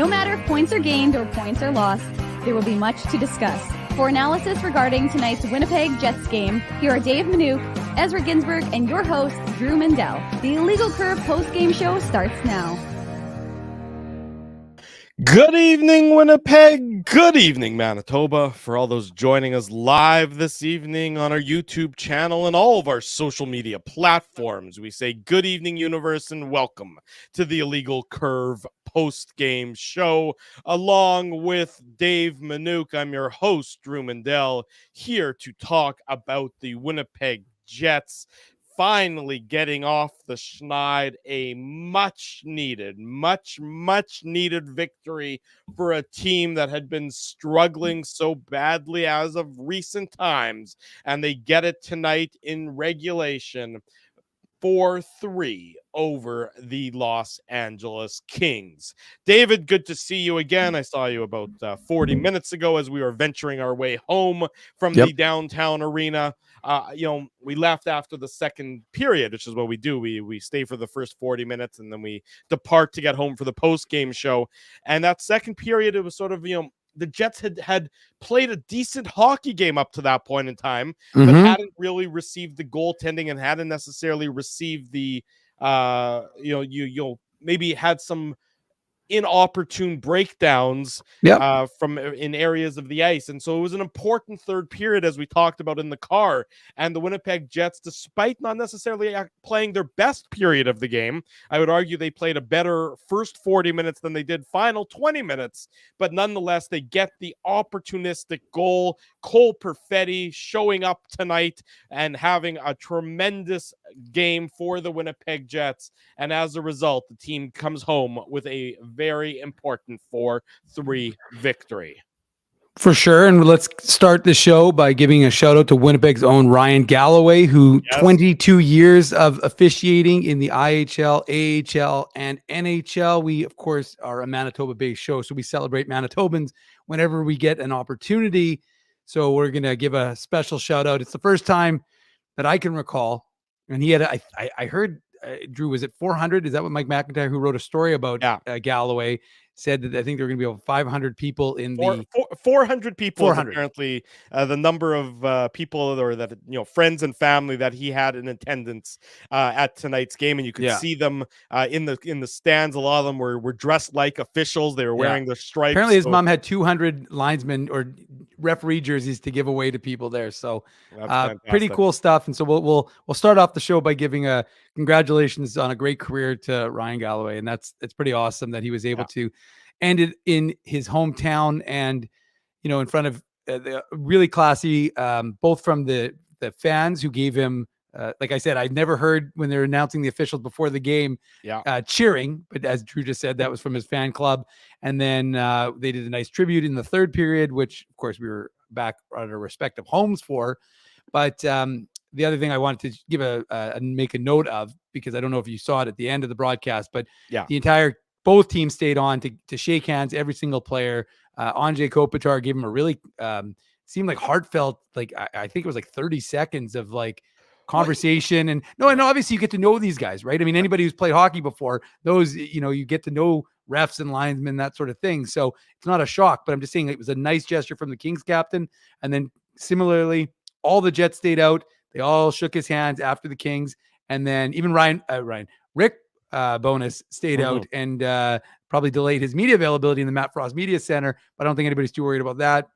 No matter if points are gained or points are lost, there will be much to discuss. For analysis regarding tonight's Winnipeg Jets game, here are Dave Manouk, Ezra Ginsburg, and your host, Drew Mandel. The Illegal Curve post-game show starts now. Good evening, Winnipeg. Good evening, Manitoba. For all those joining us live this evening on our YouTube channel and all of our social media platforms, we say good evening, universe, and welcome to the Illegal Curve post-game show. Along with Dave Manouk, I'm your host, Drew Mandel, here to talk about the Winnipeg Jets finally getting off the schneid, a much needed victory for a team that had been struggling so badly as of recent times, and they get it tonight in regulation 4-3 over the Los Angeles Kings. David, good to see you again. I saw you about 40 minutes ago as we were venturing our way home from the downtown arena. We left after the second period, which is what we do. We stay for the first 40 minutes and then we depart to get home for the post-game show. And that second period, it was sort of, the Jets had played a decent hockey game up to that point in time, but hadn't really received the goaltending and hadn't necessarily received the, maybe had some inopportune breakdowns from in areas of the ice. And so it was an important third period, as we talked about in the car. And the Winnipeg Jets, despite not necessarily playing their best period of the game, I would argue they played a better first 40 minutes than they did final 20 minutes. But nonetheless, they get the opportunistic goal. Cole Perfetti showing up tonight and having a tremendous game for the Winnipeg Jets. And as a result, the team comes home with a very important 4-3 victory. For sure. And let's start the show by giving a shout out to Winnipeg's own Ryan Galloway, who 22 years of officiating in the IHL, AHL, and NHL. We, of course, are a Manitoba-based show, so we celebrate Manitobans whenever we get an opportunity. So we're going to give a special shout out. It's the first time that I can recall. And he had, I heard, Drew, was it 400? Is that what Mike McIntyre, who wrote a story about Galloway, said that I think there were going to be over 500 people in the 400 people 400. Is apparently the number of people or that friends and family that he had in attendance at tonight's game, and you could see them in the stands. A lot of them were dressed like officials. They were wearing their stripes. Apparently his mom had 200 linesmen or referee jerseys to give away to people there. So pretty cool stuff. And so we'll start off the show by giving a congratulations on a great career to Ryan Galloway, and it's pretty awesome that he was able to end it in his hometown and in front of the really classy, both from the fans who gave him, like I said, I'd never heard when they're announcing the officials before the game cheering, but as Drew just said, that was from his fan club. And then they did a nice tribute in the third period, which of course we were back at our respective homes for. But the other thing I wanted to give make a note of, because I don't know if you saw it at the end of the broadcast, but both teams stayed on to shake hands, every single player. Andrzej Kopitar gave him a really seemed like heartfelt, like I think it was like 30 seconds of like conversation. And obviously you get to know these guys, right? I mean, anybody who's played hockey before, those, you get to know refs and linesmen, that sort of thing. So it's not a shock, but I'm just saying it was a nice gesture from the Kings captain. And then similarly, all the Jets stayed out. They all shook his hands after the Kings. And then even Rick Bonus stayed out and probably delayed his media availability in the Matt Frost Media Center, but I don't think anybody's too worried about that.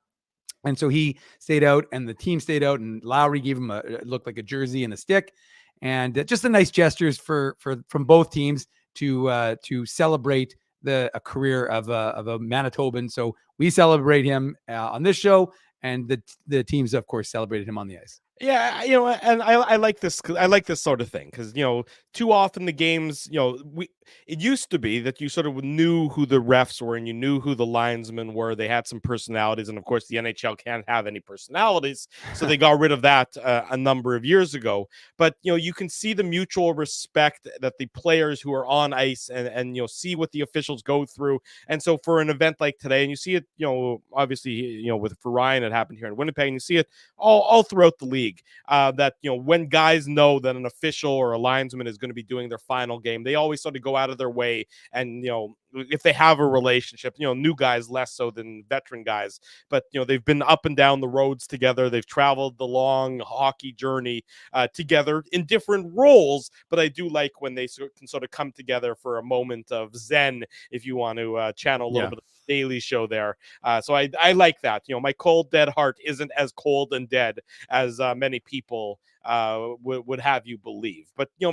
And so he stayed out and the team stayed out, and Lowry gave him it looked like a jersey and a stick, and just a nice gestures from both teams to celebrate a career of a Manitoban. So we celebrate him on this show, and the teams, of course, celebrated him on the ice. Yeah, and I like this. I like this sort of thing because too often the games, it used to be that you sort of knew who the refs were and you knew who the linesmen were. They had some personalities, and of course the NHL can't have any personalities, so they got rid of that a number of years ago. But you can see the mutual respect that the players who are on ice and see what the officials go through. And so for an event like today, and you see it, obviously, for Ryan, it happened here in Winnipeg, and you see it all throughout the league. league. That when guys know that an official or a linesman is going to be doing their final game, they always sort of go out of their way, and if they have a relationship, new guys less so than veteran guys, but they've been up and down the roads together, they've traveled the long hockey journey together in different roles. But I do like when they can sort of come together for a moment of zen, if you want to channel a little bit of the Daily Show there. So I like that. My cold dead heart isn't as cold and dead as many people would have you believe. But in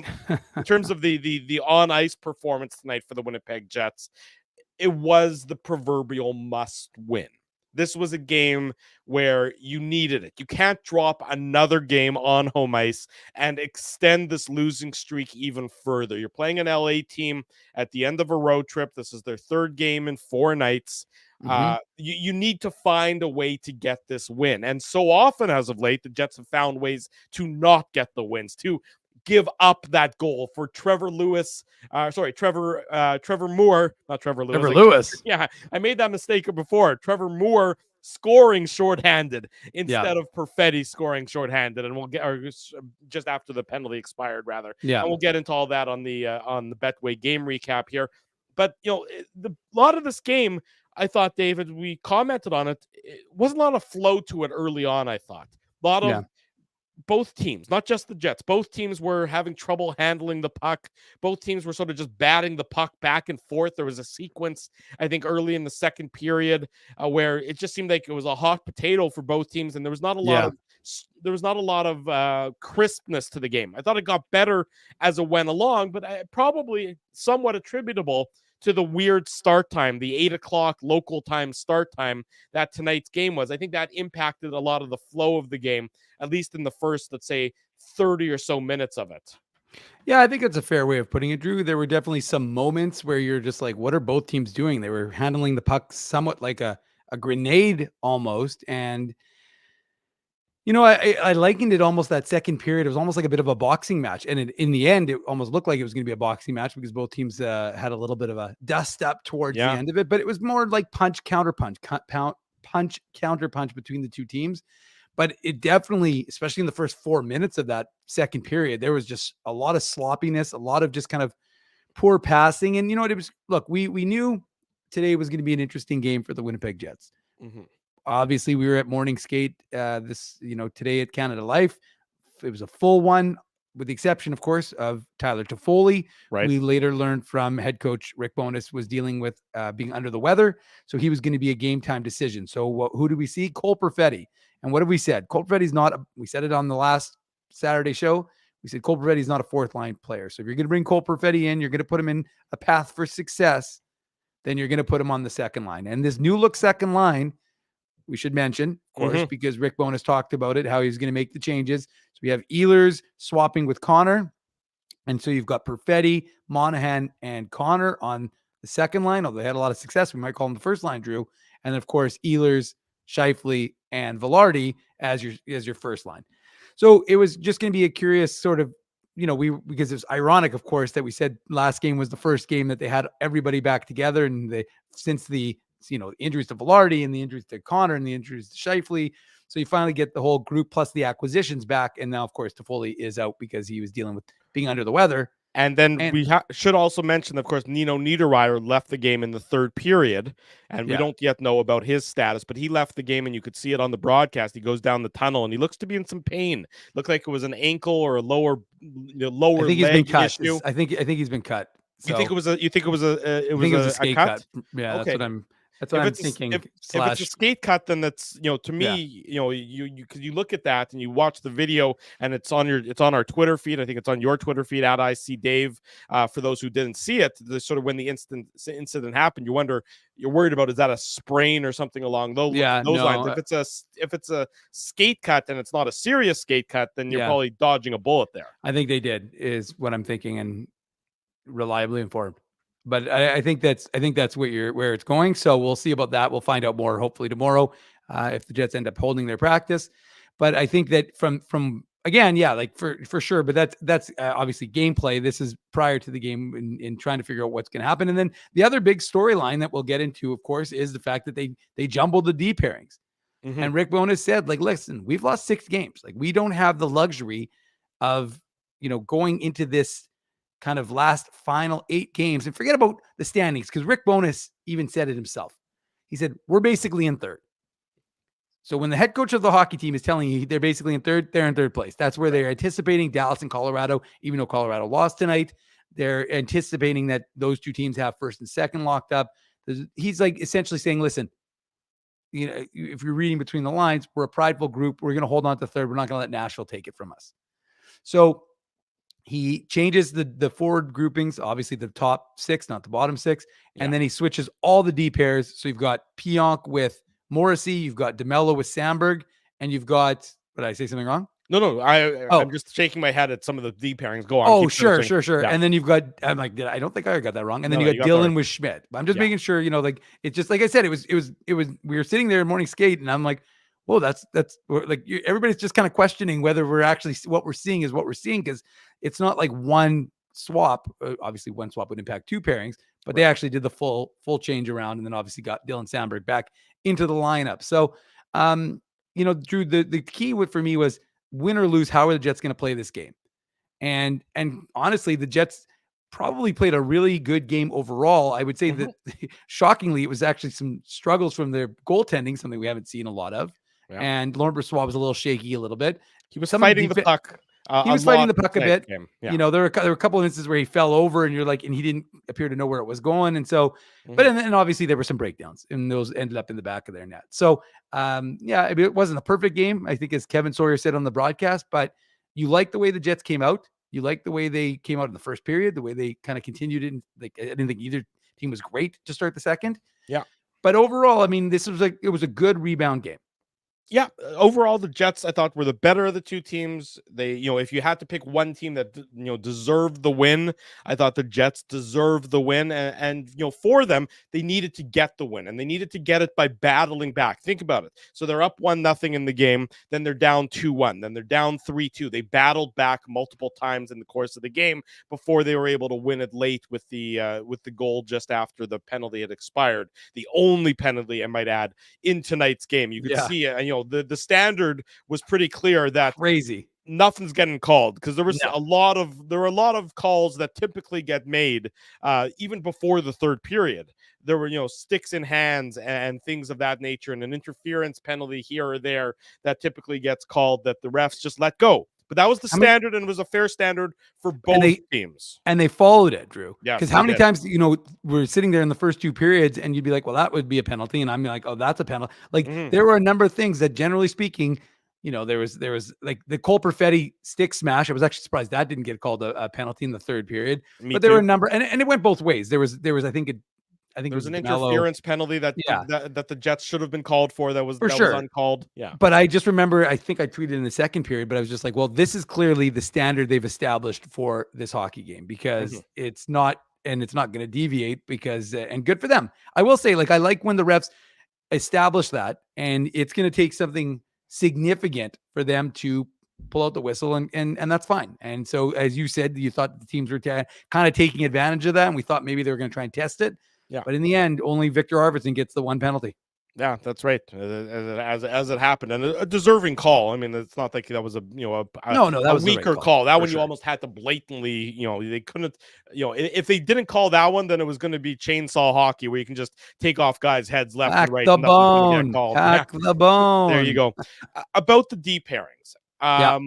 terms of the on ice performance tonight for the Winnipeg Jets, it was the proverbial must win. This was a game where you needed it. You can't drop another game on home ice and extend this losing streak even further. You're playing an LA team at the end of a road trip. This is their third game in 4 nights. You need to find a way to get this win. And so often as of late, the Jets have found ways to not get the wins, to give up that goal for Trevor Moore, not Trevor Lewis. Trevor Lewis. Yeah, I made that mistake before. Trevor Moore scoring shorthanded instead of Perfetti scoring shorthanded, and we'll get just after the penalty expired, rather. Yeah, and we'll get into all that on the Betway game recap here. But a lot of this game, I thought, David, we commented on it. It wasn't a lot of flow to it early on. I thought a lot of both teams, not just the Jets, both teams were having trouble handling the puck. Both teams were sort of just batting the puck back and forth. There was a sequence, I think, early in the second period where it just seemed like it was a hot potato for both teams, and there was not a lot of crispness to the game. I thought it got better as it went along, but probably somewhat attributable to the weird start time, the 8:00 local time start time that tonight's game was. I think that impacted a lot of the flow of the game, at least in the first, let's say, 30 or so minutes of it. Yeah, I think that's a fair way of putting it, Drew. There were definitely some moments where you're just like, what are both teams doing? They were handling the puck somewhat like a grenade almost. And I likened it almost that second period. It was almost like a bit of a boxing match. And in the end, it almost looked like it was going to be a boxing match because both teams had a little bit of a dust up towards the end of it. But it was more like punch, counter punch between the two teams. But it definitely, especially in the first 4 minutes of that second period, there was just a lot of sloppiness, a lot of just kind of poor passing. And it was, look, we knew today was going to be an interesting game for the Winnipeg Jets. Mm-hmm. Obviously, we were at morning skate today at Canada Life. It was a full one, with the exception, of course, of Tyler Toffoli. Right. We later learned from head coach Rick Bowness was dealing with being under the weather, so he was going to be a game time decision. So who do we see? Cole Perfetti. And what have we said? Cole Perfetti's not. We said it on the last Saturday show. We said Cole Perfetti's not a fourth line player. So if you're going to bring Cole Perfetti in, you're going to put him in a path for success. Then you're going to put him on the second line. And this new look second line, we should mention, of course, because Rick Bowness talked about it, how he's going to make the changes. So we have Ehlers swapping with Connor. And so you've got Perfetti, Monahan, and Connor on the second line, although they had a lot of success. We might call them the first line, Drew. And of course, Ehlers, Scheifele, and Velarde as your first line. So it was just going to be a curious sort of, because it was ironic, of course, that we said last game was the first game that they had everybody back together. And since the injuries to Velarde and the injuries to Connor and the injuries to Scheifele. So you finally get the whole group plus the acquisitions back. And now, of course, Toffoli is out because he was dealing with being under the weather. And then we should also mention, of course, Nino Niederreiter left the game in the third period, and we don't yet know about his status, but he left the game, and you could see it on the broadcast. He goes down the tunnel, and he looks to be in some pain. Looked like it was an ankle or a lower I think he's been cut. Issue. I think he's been cut. So. You think it was a skate cut? Yeah, okay. That's what I'm thinking. If it's a skate cut, then that's to me, you look at that and you watch the video, and it's on our Twitter feed. I think it's on your Twitter feed at IC Dave. For those who didn't see it, sort of when the incident happened, you're worried about, is that a sprain or something along those lines? If it's a skate cut and it's not a serious skate cut, then you're probably dodging a bullet there. I think they did, is what I'm thinking, and reliably informed. But I think that's where it's going. So we'll see about that. We'll find out more hopefully tomorrow if the Jets end up holding their practice. But I think that from again, like for sure. But that's obviously gameplay. This is prior to the game in trying to figure out what's going to happen. And then the other big storyline that we'll get into, of course, is the fact that they jumbled the D pairings. And Rick Bowness said, like, listen, we've lost 6 games. Like, we don't have the luxury of, going into this kind of last final 8 games and forget about the standings. Cause Rick Bowness even said it himself. He said, we're basically in third. So when the head coach of the hockey team is telling you they're basically in third, they're in third place. That's where they're anticipating Dallas and Colorado, even though Colorado lost tonight. They're anticipating that those 2 teams have first and second locked up. He's like essentially saying, listen, if you're reading between the lines, we're a prideful group. We're going to hold on to third. We're not going to let Nashville take it from us. So he changes the forward groupings, obviously the top 6, not the bottom 6. And then he switches all the D pairs. So you've got Pionk with Morrissey, you've got DeMello with Sandberg, and you've got, did I say something wrong? No. I'm just shaking my head at some of the D pairings. Go on. Oh, sure. Yeah. And then you've got, I'm like, I don't think I got that wrong. And then you got Dylan with Schmidt. I'm just making sure, like, it's just, like I said, it was, we were sitting there in morning skate and I'm like, whoa, that's like, everybody's just kind of questioning whether we're actually, what we're seeing is what we're seeing. Cause it's not like one swap. Obviously one swap would impact 2 pairings, but they actually did the full change around. And then obviously got Dylan Sandberg back into the lineup. So, Drew, the key for me was, win or lose, how are the Jets going to play this game? And honestly, the Jets probably played a really good game overall. I would say that shockingly, it was actually some struggles from their goaltending, something we haven't seen a lot of. Yeah. And Laurent Brossoit was a little shaky a little bit. He was fighting the puck. He was fighting the puck a bit. Yeah. There were a couple of instances where he fell over and and he didn't appear to know where it was going. And so, but and obviously there were some breakdowns and those ended up in the back of their net. So, it wasn't a perfect game, I think, as Kevin Sawyer said on the broadcast, but you like the way the Jets came out. You like the way they came out in the first period, the way they kind of continued it. Like, I didn't think either team was great to start the second. Yeah. But overall, this was it was a good rebound game. Yeah, overall, the Jets, I thought, were the better of the 2 teams. They, if you had to pick one team that, deserved the win, I thought the Jets deserved the win. And for them, they needed to get the win, and they needed to get it by battling back. Think about it. So they're up 1-0 in the game, then they're down 2-1, then they're down 3-2. They battled back multiple times in the course of the game before they were able to win it late with the goal just after the penalty had expired. The only penalty, I might add, in tonight's game. You could see it, the standard was pretty clear that crazy nothing's getting called, because there were a lot of calls that typically get made even before the third period. There were sticks in hands and things of that nature, and an interference penalty here or there that typically gets called that the refs just let go. But that was the standard, and it was a fair standard for both teams. And they followed it, Drew. Yeah. Because how many times, we're sitting there in the first 2 periods and you'd be like, well, that would be a penalty. And I'm like, oh, that's a penalty. Like, there were a number of things that, generally speaking, there was like the Cole Perfetti stick smash. I was actually surprised that didn't get called a penalty in the third period. But there were a number, and it went both ways. There was I think there was an interference penalty that the Jets should have been called for. That was uncalled. Yeah. But I just remember, I think I tweeted in the second period, but I was just like, well, this is clearly the standard they've established for this hockey game, because it's not going to deviate, because, and good for them. I will say, like, I like when the refs establish that, and it's going to take something significant for them to pull out the whistle, and that's fine. And so, as you said, you thought the teams were kind of taking advantage of that, and we thought maybe they were going to try and test it. Yeah. But in the end, only Victor Arvidsson gets the 1 penalty. Yeah, that's right. As it happened, and a deserving call. I mean, it's not like that was a weaker call. That one you almost had to blatantly, they couldn't, if they didn't call that one, then it was going to be chainsaw hocky, where you can just take off guys' heads left and right. The bone. There you go. About the D pairings, I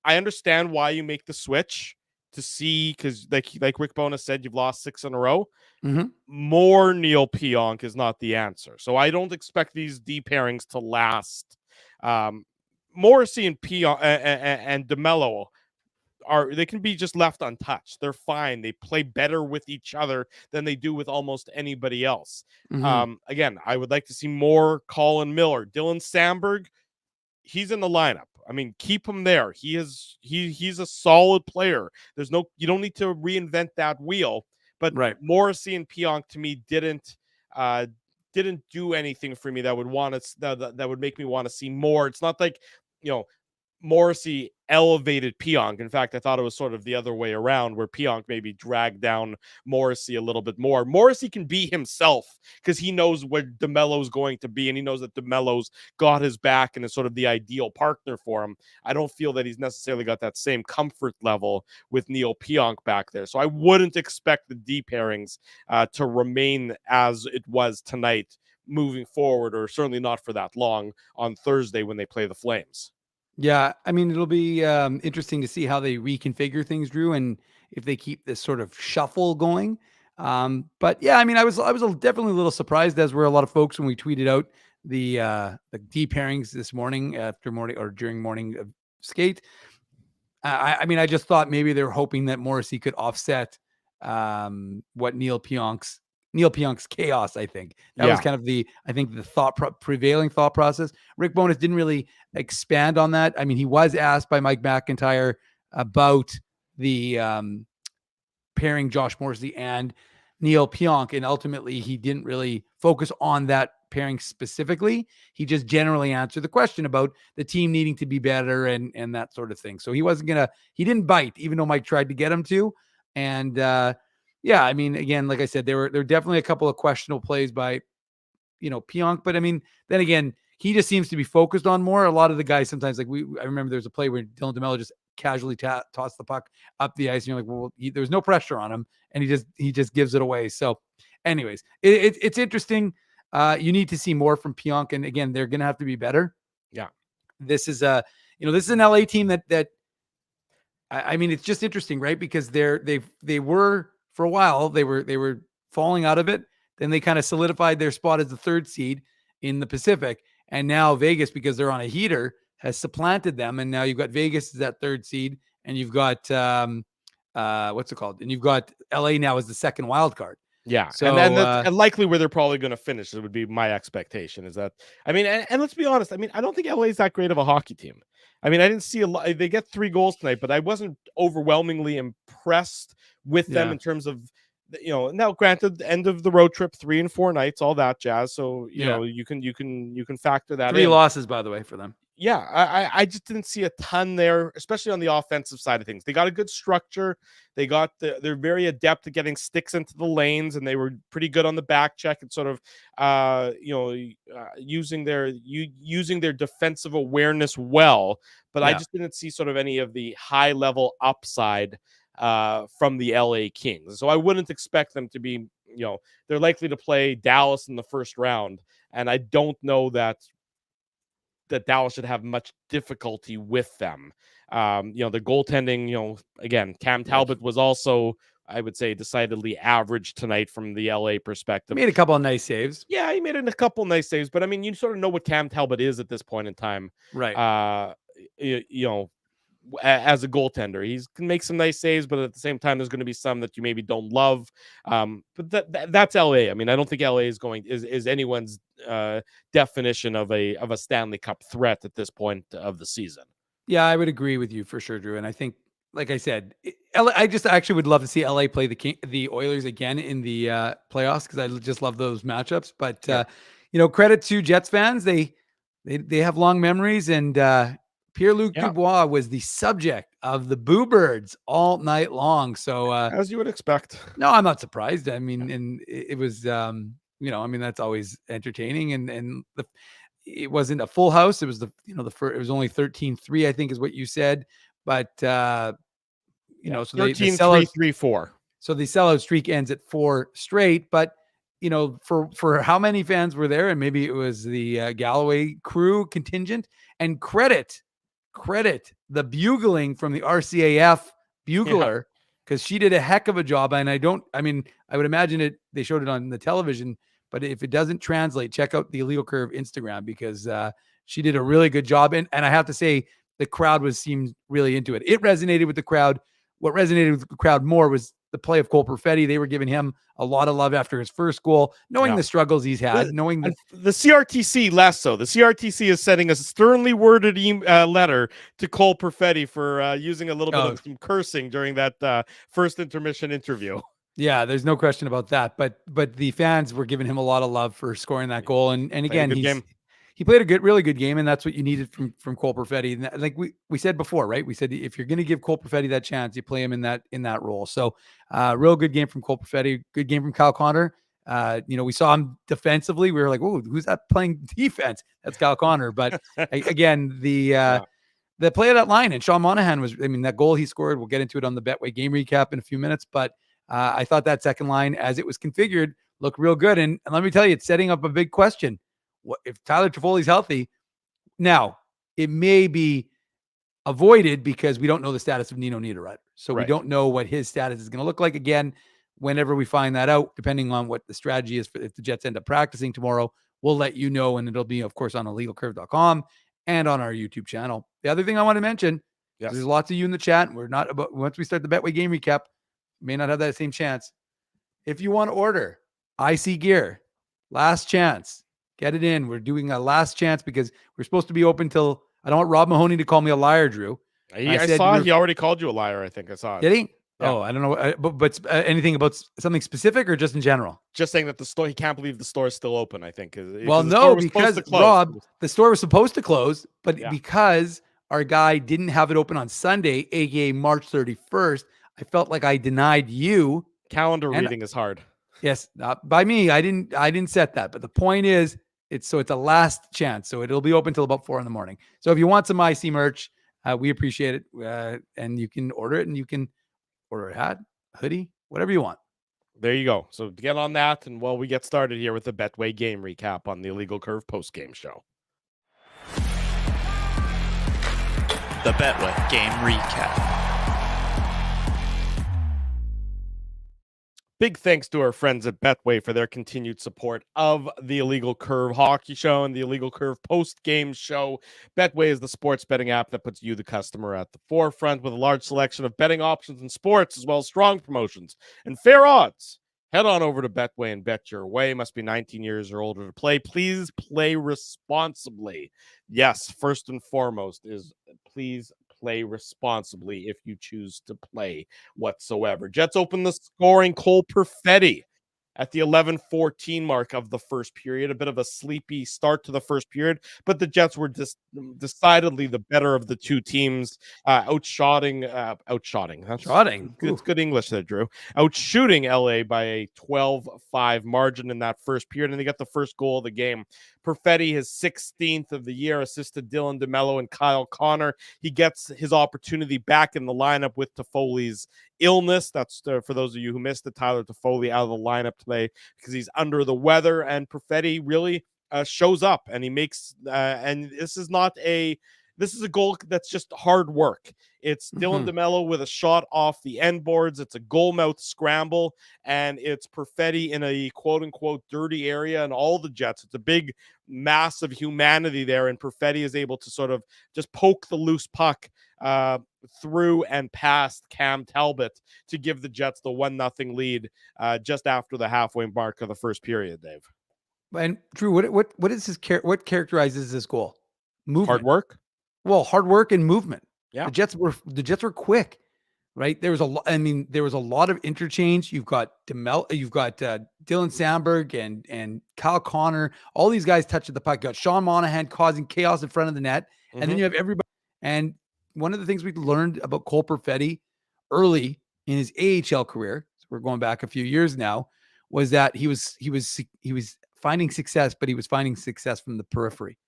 understand why you make the switch to see, because like Rick Bowness said, you've lost 6 in a row. More Neil Pionk is not the answer. So I don't expect these D pairings to last. Morrissey and Pionk and DeMello they can be just left untouched. They're fine. They play better with each other than they do with almost anybody else. Again, I would like to see more Colin Miller. Dylan Sandberg, he's in the lineup. I mean, keep him there. He's a solid player. You don't need to reinvent that wheel. But Morrissey and Pionk, to me, didn't do anything for me that would make me want to see more. It's not like Morrissey elevated Pionk. In fact, I thought it was sort of the other way around, where Pionk maybe dragged down Morrissey a little bit more. Morrissey can be himself because he knows where DeMello's going to be, and he knows that DeMello's got his back and is sort of the ideal partner for him. I don't feel that he's necessarily got that same comfort level with Neil Pionk back there. So I wouldn't expect the D pairings to remain as it was tonight moving forward, or certainly not for that long on Thursday when they play the Flames. Yeah, I mean, it'll be interesting to see how they reconfigure things, Drew, and if they keep this sort of shuffle going. But yeah, I mean, I was definitely a little surprised, as were a lot of folks, when we tweeted out the D pairings this morning after morning or during morning of skate. I mean, I just thought maybe they were hoping that Morrissey could offset what Neil Pionk's chaos. I think that was kind of the prevailing thought process. Rick Bowness didn't really expand on that. I mean, he was asked by Mike McIntyre about the pairing Josh Morrissey and Neil Pionk, and ultimately he didn't really focus on that pairing specifically. He just generally answered the question about the team needing to be better and that sort of thing. So he didn't bite, even though Mike tried to get him to. And yeah, I mean, again, like I said, there were definitely a couple of questionable plays by, Pionk, but I mean, then again, he just seems to be focused on more. A lot of the guys sometimes, like I remember there's a play where Dylan DeMello just casually tossed the puck up the ice, and you're like, well, there's no pressure on him, and he just gives it away. So, anyways, it's interesting. You need to see more from Pionk, and again, they're going to have to be better. Yeah, this is an LA team that I mean, it's just interesting, right? Because they were for a while they were falling out of it. Then they kind of solidified their spot as the third seed in the Pacific, and now Vegas, because they're on a heater, has supplanted them, and now you've got Vegas as that third seed, and you've got what's it called? And you've got LA now as the second wild card. Yeah, so, and then that's likely where they're probably going to finish. It would be my expectation. Is that, I mean, and let's be honest. I mean, I don't think LA is that great of a hockey team. I mean, I didn't see a lot. They get 3 goals tonight, but I wasn't overwhelmingly impressed with them in terms of, now granted, the end of the road trip, 3 and 4 nights, all that jazz. So you know, you can factor that 3 in. losses, by the way, for them. Yeah, I just didn't see a ton there, especially on the offensive side of things. They got a good structure. They're very adept at getting sticks into the lanes, and they were pretty good on the back check and sort of using their defensive awareness well. But I just didn't see sort of any of the high level upside from the LA Kings. So I wouldn't expect them to be, they're likely to play Dallas in the first round, and I don't know that Dallas should have much difficulty with them. The goaltending, again, Cam Talbot was also, I would say, decidedly average tonight from the LA perspective. He made a couple of nice saves. Yeah, he made a couple of nice saves, but I mean, you sort of know what Cam Talbot is at this point in time. Right. As a goaltender, he can make some nice saves, but at the same time, there's going to be some that you maybe don't love. But that's LA. I mean, I don't think LA is anyone's definition of a Stanley Cup threat at this point of the season. Yeah, I would agree with you for sure, Drew. And I think, like I said, I just actually would love to see LA play the Oilers again in the playoffs, because I just love those matchups. But credit to Jets fans, they have long memories, and Pierre-Luc Dubois was the subject of the Boo Birds all night long. So as you would expect. No, I'm not surprised. I mean, and it was, I mean, that's always entertaining. And it wasn't a full house. It was it was only 13-3, I think is what you said. But, so 13-3-3-4. So the sellout streak ends at 4 straight. But, for how many fans were there, and maybe it was the Galloway crew contingent, and credit the bugling from the RCAF bugler, because she did a heck of a job. And I would imagine they showed it on the television, but if it doesn't translate, check out the Illegal Curve Instagram, because she did a really good job. And I have to say, the crowd seemed really into it. It resonated with the crowd. What resonated with the crowd more was the play of Cole Perfetti. They were giving him a lot of love after his first goal, knowing the struggles he's had, knowing that the CRTC less so. The CRTC is sending a sternly worded letter to Cole Perfetti for using a little bit of some cursing during that first intermission interview. Yeah, there's no question about that. But the fans were giving him a lot of love for scoring that goal. And again, he played a really good game, and that's what you needed from Cole Perfetti. And like we said before, right? We said if you're going to give Cole Perfetti that chance, you play him in that role. So, real good game from Cole Perfetti. Good game from Kyle Connor. We saw him defensively. We were like, "Whoa, who's that playing defense?" That's Kyle Connor. But again, the play of that line, and Sean Monahan that goal he scored. We'll get into it on the Betway game recap in a few minutes. But I thought that second line, as it was configured, looked real good. And let me tell you, it's setting up a big question. What if Tyler Toffoli's healthy? Now, it may be avoided because we don't know the status of Nino Niederreiter. So we don't know what his status is going to look like. Again, whenever we find that out, depending on what the strategy is, if the Jets end up practicing tomorrow, we'll let you know. And it'll be, of course, on illegalcurve.com and on our YouTube channel. The other thing I want to mention, there's lots of you in the chat. Once we start the Betway game recap, may not have that same chance. If you want to order IC gear, last chance. Get it in. We're doing a last chance because we're supposed to be open till. I don't want Rob Mahoney to call me a liar, Drew. I saw he already called you a liar. I think I saw it. Did he? Yeah. Oh, I don't know. But anything about something specific or just in general? Just saying that the store. He can't believe the store is still open. I think. Well, no, because Rob, the store was supposed to close, but because our guy didn't have it open on Sunday, aka March 31st, I felt like I denied you. Calendar reading is hard. Yes, not by me. I didn't set that. But the point is, it's a last chance. So it'll be open till about 4 a.m. So if you want some IC merch, we appreciate it. And you can order it, and you can order a hat, hoodie, whatever you want. There you go. So get on that. And we get started here with the Betway game recap on the Illegal Curve post-game show. The Betway game recap. Big thanks to our friends at Betway for their continued support of the Illegal Curve Hockey Show and the Illegal Curve post-game show. Betway is the sports betting app that puts you, the customer, at the forefront with a large selection of betting options in sports, as well as strong promotions and fair odds. Head on over to Betway and bet your way. Must be 19 years or older to play. Please play responsibly. Yes, first and foremost is please play responsibly if you choose to play whatsoever. Jets open the scoring. Cole Perfetti at the 11:14 mark of the first period. A bit of a sleepy start to the first period, but the Jets were decidedly the better of the two teams, outshooting. It's good English there, Drew. Outshooting LA by a 12-5 margin in that first period, and they got the first goal of the game. Perfetti, his 16th of the year, assisted Dylan DeMello and Kyle Connor. He gets his opportunity back in the lineup with Toffoli's illness. That's for those of you who missed it. Tyler Toffoli out of the lineup today because he's under the weather, and Perfetti really shows up, and he makes and this is a goal that's just hard work. It's Dylan DeMello with a shot off the end boards. It's a goal mouth scramble, and it's Perfetti in a quote-unquote dirty area, and all the Jets. It's a big mass of humanity there, and Perfetti is able to sort of just poke the loose puck through and past Cam Talbot to give the Jets the 1-0 lead just after the halfway mark of the first period, Dave. And Drew, what is what characterizes this goal? Movement. Hard work? Well, hard work and movement. Yeah. The Jets were quick, right? There was a lot of interchange. You've got Dylan Sandberg and Kyle Connor. All these guys touching the puck. You got Sean Monahan causing chaos in front of the net. And then you have everybody. And one of the things we learned about Cole Perfetti early in his AHL career, so we're going back a few years now, was that he was finding success, but he was finding success from the periphery.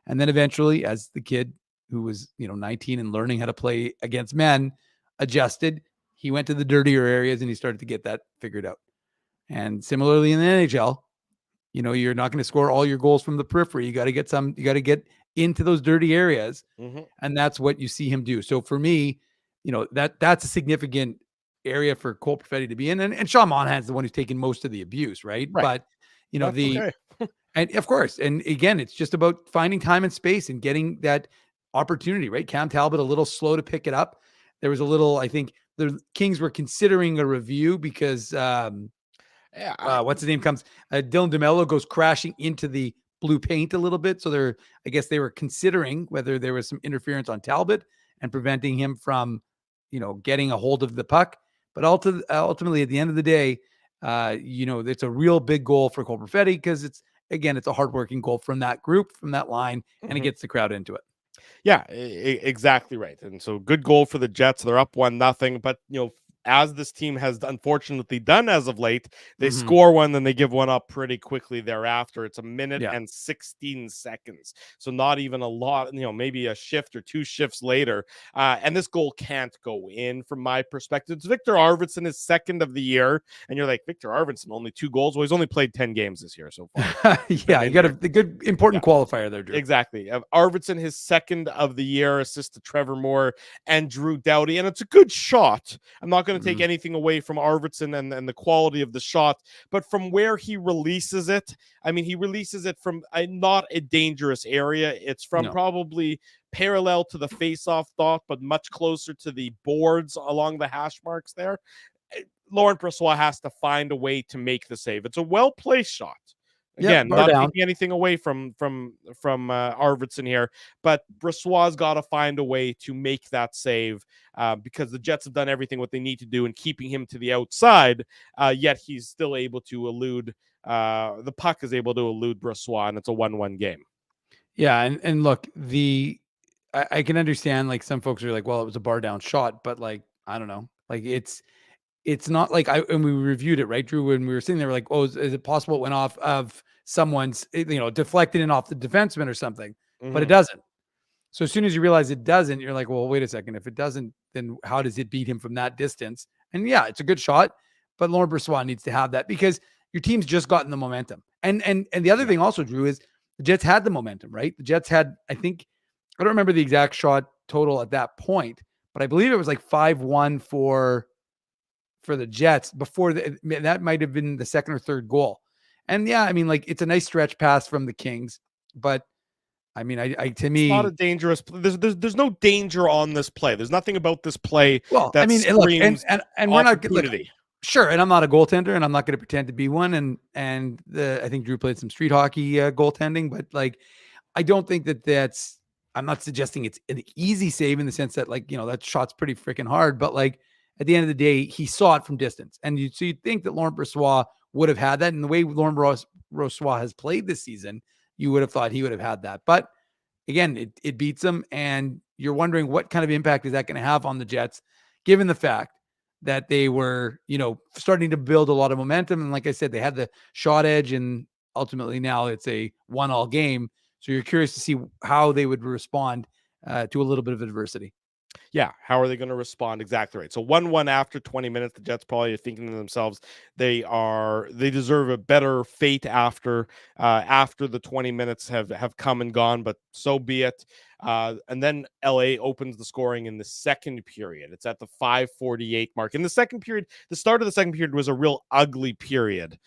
And then eventually, as the kid who was 19 and learning how to play against men adjusted, he went to the dirtier areas and he started to get that figured out. And similarly in the NHL, you're not going to score all your goals from the periphery. You got to get into those dirty areas. And that's what you see him do. So for me, that's a significant area for Cole Perfetti to be in. And Sean Monahan's the one who's taking most of the abuse, right? But and of course, and again, it's just about finding time and space and getting that opportunity, right? Cam Talbot, a little slow to pick it up. There was I think the Kings were considering a review because what's his name comes, Dylan DeMello goes crashing into the blue paint a little bit. So I guess they were considering whether there was some interference on Talbot and preventing him from, getting a hold of the puck. But ultimately, at the end of the day, it's a real big goal for Cole Perfetti because again, it's a hardworking goal from that group, from that line, and it gets the crowd into it. Yeah, exactly right. And so good goal for the Jets. They're up 1-0, but as this team has unfortunately done as of late, they score one, then they give one up pretty quickly thereafter. It's a minute and 16 seconds. So not even a lot, maybe a shift or two shifts later. And this goal can't go in from my perspective. It's Victor Arvidsson, his second of the year. And you're like, Victor Arvidsson, only 2 goals? Well, he's only played 10 games this year so far. Yeah, you got a good, important qualifier there, Drew. Exactly. Arvidsson, his second of the year, assist to Trevor Moore and Drew Doughty. And it's a good shot. I'm not going to take anything away from Arvidsson and the quality of the shot, but from where he releases it, he releases it from not a dangerous area. It's from probably parallel to the face-off dot, but much closer to the boards along the hash marks there. Laurent Brossoit has to find a way to make the save. It's a well-placed shot. Again, not taking anything away from Arvidsson here, but Brossoit's got to find a way to make that save because the Jets have done everything what they need to do in keeping him to the outside, yet he's still able to elude, the puck is able to elude Brossoit, and it's a 1-1 game. Yeah, and look, I can understand, like, some folks are like, well, it was a bar down shot, but like, I don't know, like it's not like and we reviewed it, right, Drew, when we were sitting there, we're like, oh, is it possible it went off of someone's, deflected and off the defenseman or something, but it doesn't. So as soon as you realize it doesn't, you're like, well, wait a second. If it doesn't, then how does it beat him from that distance? And yeah, it's a good shot, but Laurent Brossoit needs to have that because your team's just gotten the momentum. And the other thing also, Drew, is the Jets had the momentum, right? The Jets had, I don't remember the exact shot total at that point, but I believe it was like 5-1 for the Jets before that might have been the second or third goal. And yeah, it's a nice stretch pass from the Kings, but to me, it's not a dangerous. There's no danger on this play. There's nothing about this play. Well, screams and we're not sure. And I'm not a goaltender, and I'm not going to pretend to be one. And I think Drew played some street hockey goaltending, but like, I don't think that's. I'm not suggesting it's an easy save in the sense that that shot's pretty freaking hard, but like at the end of the day, he saw it from distance, and you'd think that Laurent Brossoit would have had that. And the way Laurent Brossoit has played this season, you would have thought he would have had that. But again, it beats him, and you're wondering what kind of impact is that going to have on the Jets, given the fact that they were, starting to build a lot of momentum. And like I said, they had the shot edge, and ultimately now it's a 1-1 game. So you're curious to see how they would respond to a little bit of adversity. Yeah, how are they going to respond? Exactly right. So 1-1 after 20 minutes, the Jets probably are thinking to themselves, they deserve a better fate after the 20 minutes have come and gone, but so be it. And then LA opens the scoring in the second period. It's at the 5:48 mark. In the second period, the start of the second period was a real ugly period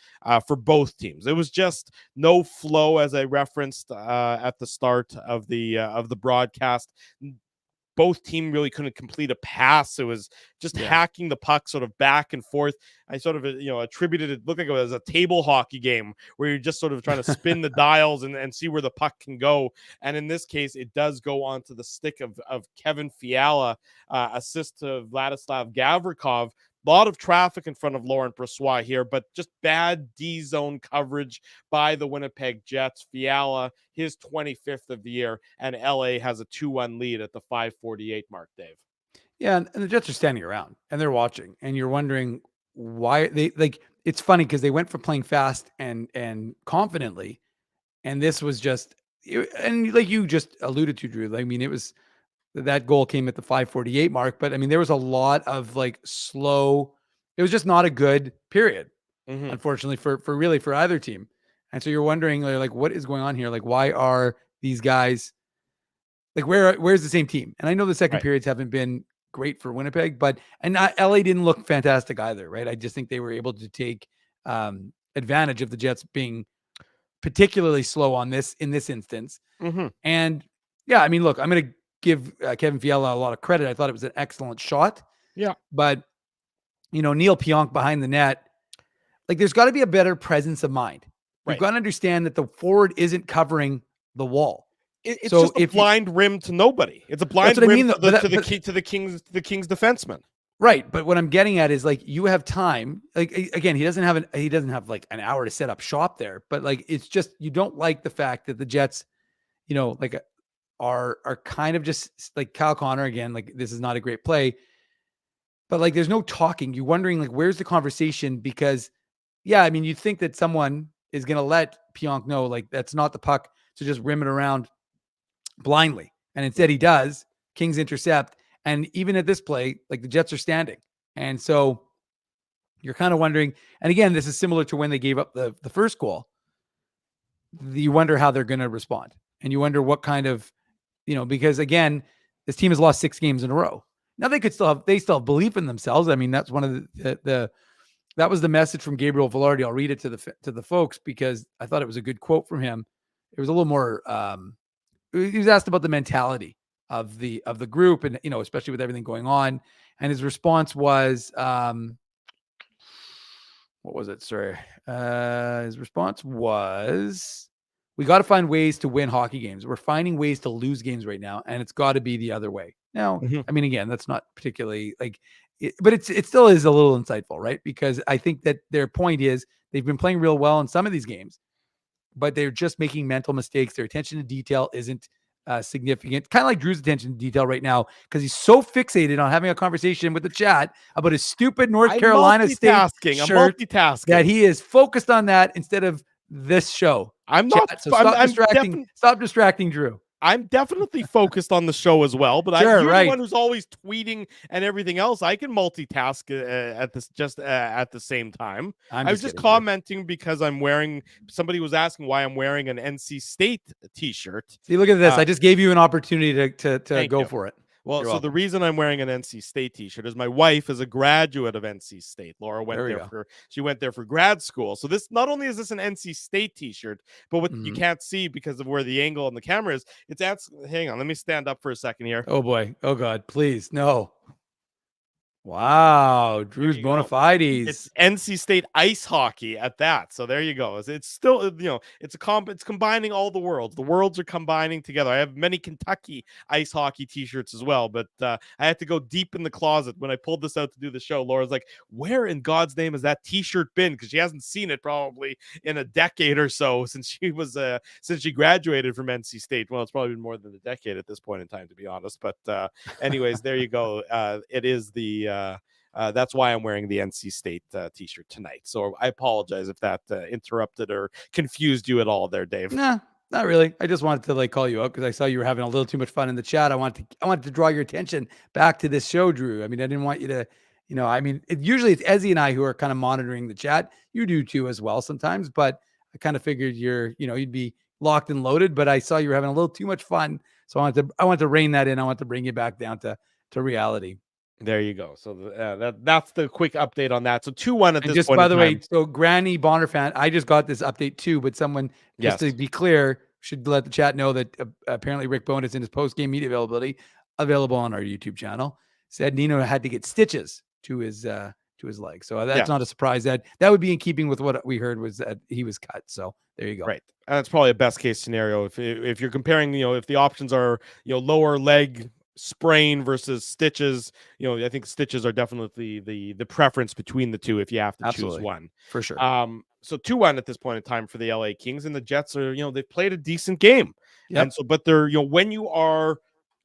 for both teams. It was just no flow, as I referenced at the start of the broadcast. Both teams really couldn't complete a pass. It was just hacking the puck sort of back and forth. I sort of, attributed it, looked like it was a table hockey game where you're just sort of trying to spin the dials and see where the puck can go. And in this case, it does go onto the stick of Kevin Fiala, assist to Vladislav Gavrikov. A lot of traffic in front of Laurent Brossoit here, but just bad D-zone coverage by the Winnipeg Jets. Fiala, his 25th of the year, and LA has a 2-1 lead at the 5:48 mark, Dave. Yeah, and the Jets are standing around, and they're watching, and you're wondering why they it's funny because they went from playing fast and confidently, and this was just, and like you just alluded to, Drew, it was, that goal came at the 5:48 mark, but there was a lot of slow. It was just not a good period, unfortunately, for either team. And so you're wondering, what is going on here? Why are these guys where's the same team? And I know the second periods haven't been great for Winnipeg, but LA didn't look fantastic either, right? I just think they were able to take advantage of the Jets being particularly slow in this instance. And yeah, look, I'm going to give Kevin Fiala a lot of credit. I thought it was an excellent shot. Yeah. But, Neil Pionk behind the net, there's got to be a better presence of mind. You've got to understand that the forward isn't covering the wall. It's just a blind rim to nobody. It's a blind rim to the Kings defenseman. Right. But what I'm getting at is like, you have time. Like, again, he doesn't have like an hour to set up shop there, but like, it's just, you don't like the fact that the Jets, like are kind of just like Kyle Connor again, like this is not a great play, but like, there's no talking. You're wondering like, where's the conversation? Because yeah, I mean, you'd think that someone is going to let Pionk know, like, that's not the puck to just rim it around blindly. And instead he does. Kings intercept. And even at this play, like the Jets are standing. And so you're kind of wondering, and again, this is similar to when they gave up the first goal. You wonder how they're going to respond. And you wonder what kind of, because again, this team has lost 6 games in a row. Now they still have belief in themselves. I mean, that's one of that was the message from Gabriel Velarde. I'll read it to the folks because I thought it was a good quote from him. It was a little more, he was asked about the mentality of the group and, especially with everything going on. And his response was, what was it? Sorry. His response was, we got to find ways to win hockey games. We're finding ways to lose games right now. And it's got to be the other way. Now, I mean, again, that's not particularly like, but it still is a little insightful, right? Because I think that their point is they've been playing real well in some of these games, but they're just making mental mistakes. Their attention to detail isn't significant. Kind of like Drew's attention to detail right now, because he's so fixated on having a conversation with the chat about his stupid North Carolina State shirt that he is focused on that instead of this show. I'm not. Chat. So stop distracting Drew. I'm definitely focused on the show as well, but you're the one who's always tweeting and everything else. I can multitask at the same time. I was just commenting because I'm wearing. Somebody was asking why I'm wearing an NC State T-shirt. See, look at this. I just gave you an opportunity to go for it. Well, so the reason I'm wearing an NC State T-shirt is my wife is a graduate of NC State. Laura went there for grad school. So this, not only is this an NC State T-shirt, but what you can't see because of where the angle on the camera is, hang on, let me stand up for a second here. Oh boy. Oh God, please. No. Wow, Drew's bona fides. It's NC State ice hockey at that. So there you go. It's still, it's combining all the worlds. The worlds are combining together. I have many Kentucky ice hockey T-shirts as well, but I had to go deep in the closet when I pulled this out to do the show. Laura's like, "Where in God's name has that T-shirt been?" Because she hasn't seen it probably in a decade or so since she graduated from NC State. Well, it's probably been more than a decade at this point in time, to be honest. But anyways, there you go. It is the that's why I'm wearing the NC State T-shirt tonight. So I apologize if that interrupted or confused you at all there, Dave. Nah, not really. I just wanted to call you out because I saw you were having a little too much fun in the chat. I wanted to draw your attention back to this show, Drew. I mean, I didn't want you to, usually it's Ezzy and I who are kind of monitoring the chat. You do too as well sometimes, but I kind of figured you'd be locked and loaded, but I saw you were having a little too much fun. So I wanted to rein that in. I want to bring you back down to reality. There you go. So that's the quick update on that. So 2-1 at this just point. By the way, so Granny Bonner fan, I just got this update too, but someone just to be clear should let the chat know that apparently Rick Bowness in his post-game media available on our YouTube channel said Nino had to get stitches to his leg. So that's not a surprise. That would be in keeping with what we heard was that he was cut. So there you go. Right. And that's probably a best case scenario if you're comparing, if the options are, lower leg sprain versus stitches, I think stitches are definitely the preference between the two if you have to choose one. For sure. So 2-1 at this point in time for the LA Kings, and the Jets are, they've played a decent game. Yep. And so, but they're, when you are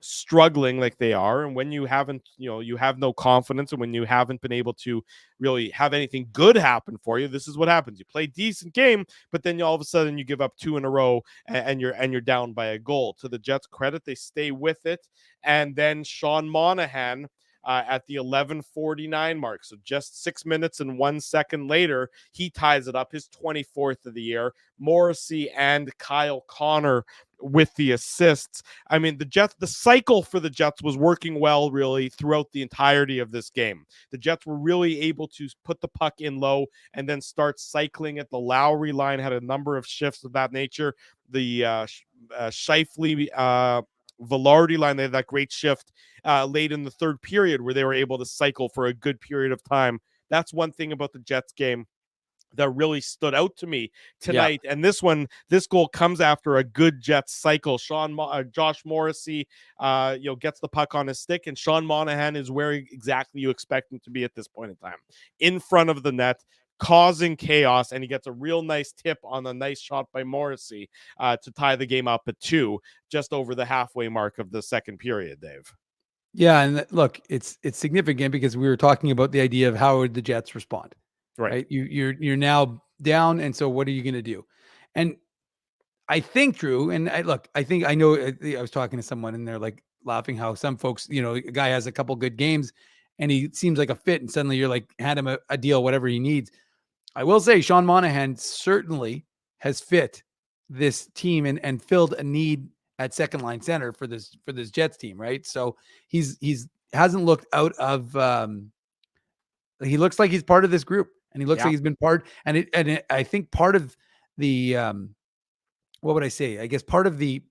struggling like they are, and when you haven't, you have no confidence, and when you haven't been able to really have anything good happen for you, this is what happens. You play decent game, but then all of a sudden you give up 2 in a row and you're down by a goal. To the Jets' credit, they stay with it. And then Sean Monahan at the 11:49 mark, so just 6 minutes and 1 second later, he ties it up, his 24th of the year. Morrissey and Kyle Connor with the assists. I mean, the cycle for the Jets was working well really throughout the entirety of this game. The Jets were really able to put the puck in low and then start cycling it. The Lowry line had a number of shifts of that nature. The Scheifele Velarde line, they had that great shift late in the third period where they were able to cycle for a good period of time. That's one thing about the Jets game. that really stood out to me tonight. Yeah. And this goal comes after a good Jets cycle. Josh Morrissey, gets the puck on his stick, and Sean Monahan is where exactly you expect him to be at this point in time, in front of the net, causing chaos, and he gets a real nice tip on a nice shot by Morrissey to tie the game up at 2, just over the halfway mark of the second period, Dave. Yeah, and look, it's significant because we were talking about the idea of how would the Jets respond. Right. You're now down. And so what are you going to do? And I think, Drew, and I was talking to someone and they're like laughing how some folks, a guy has a couple good games and he seems like a fit and suddenly you're like, hand him a deal, whatever he needs. I will say Sean Monahan certainly has fit this team and filled a need at second line center for this Jets team. Right. So he's hasn't looked out of, he looks like he's part of this group. And he looks like he's been part, and I think part of the, what would I say? I guess part of the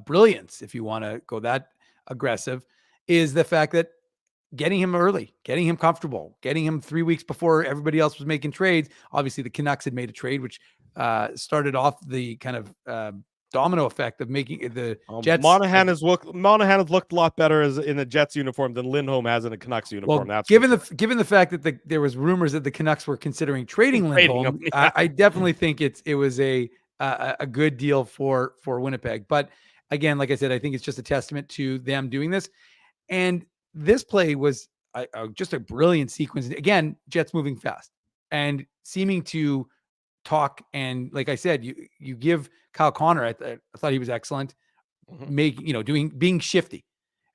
brilliance, if you want to go that aggressive, is the fact that getting him early, getting him comfortable, getting him 3 weeks before everybody else was making trades. Obviously, the Canucks had made a trade, which started off the kind of domino effect of making the Jets. Monahan has looked a lot better in a Jets uniform than Lindholm has in a Canucks uniform. Well, given the fact that there was rumors that the Canucks were considering trading Lindholm, I definitely think it was a good deal for Winnipeg. But again, like I said, I think it's just a testament to them doing this. And this play was just a brilliant sequence. Again, Jets moving fast and seeming to talk. And like I said, you give Kyle Connor, I thought he was excellent, being shifty.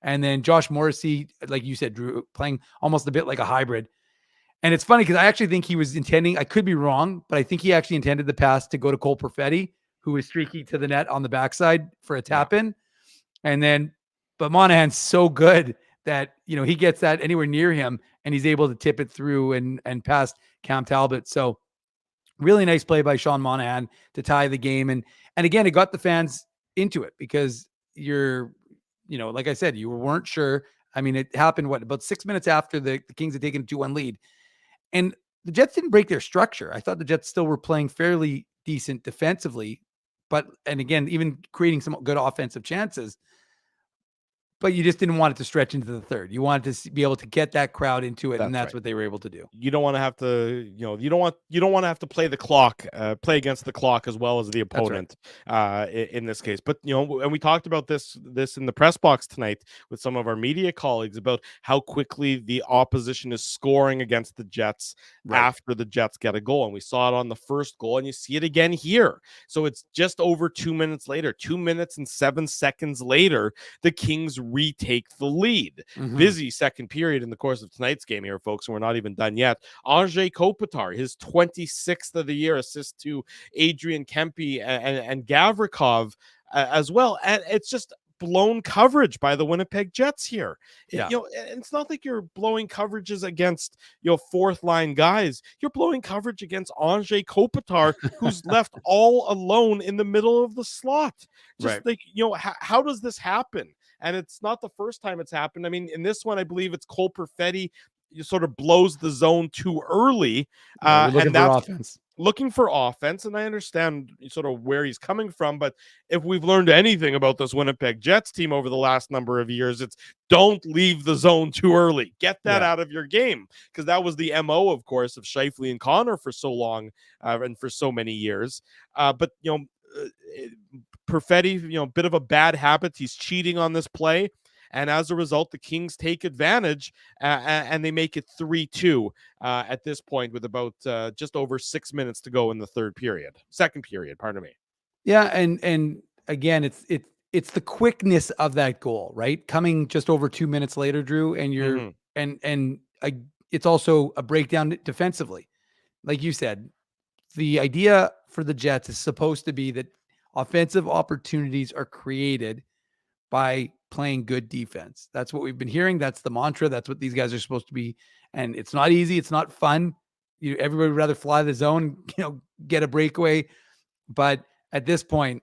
And then Josh Morrissey, like you said, Drew, playing almost a bit like a hybrid. And it's funny because I actually think he was intending, I could be wrong, but I think he actually intended the pass to go to Cole Perfetti, who was streaky to the net on the backside for a tap in. And but Monahan's so good that, he gets that anywhere near him and he's able to tip it through and past Cam Talbot. So really nice play by Sean Monahan to tie the game. And again, it got the fans into it because like I said, you weren't sure. I mean, it happened, about 6 minutes after the Kings had taken a 2-1 lead. And the Jets didn't break their structure. I thought the Jets still were playing fairly decent defensively, and again, even creating some good offensive chances. But you just didn't want it to stretch into the third. You wanted to be able to get that crowd into it, and that's what they were able to do. You don't want to have to, you don't want to have to play the clock, play against the clock as well as the opponent, in this case. But and we talked about this in the press box tonight with some of our media colleagues about how quickly the opposition is scoring against the Jets after the Jets get a goal, and we saw it on the first goal, and you see it again here. So it's just over 2 minutes later, 2 minutes and 7 seconds later, the Kings retake the lead. Busy second period in the course of tonight's game here, folks, and we're not even done yet. Andrei Kopitar, his 26th of the year, assist to Adrian Kempe and Gavrikov as well. And it's just blown coverage by the Winnipeg Jets here. It's not like you're blowing coverages against fourth line guys. You're blowing coverage against Andrei Kopitar, who's left all alone in the middle of the slot. How does this happen? And it's not the first time it's happened. I mean, in this one, I believe it's Cole Perfetti sort of blows the zone too early. Looking for offense. And I understand sort of where he's coming from. But if we've learned anything about this Winnipeg Jets team over the last number of years, it's don't leave the zone too early. Get that out of your game. Because that was the MO, of course, of Scheifele and Connor for so long and for so many years. But Perfetti, bit of a bad habit. He's cheating on this play. And as a result, the Kings take advantage and they make it 3-2 at this point with about just over 6 minutes to go in the second period, pardon me. Yeah. And again, it's the quickness of that goal, right? Coming just over 2 minutes later, Drew, and you're, it's also a breakdown defensively. Like you said, the idea for the Jets is supposed to be that offensive opportunities are created by playing good defense. That's what we've been hearing. That's the mantra. That's what these guys are supposed to be. And it's not easy. It's not fun. Everybody would rather fly the zone, get a breakaway. But at this point,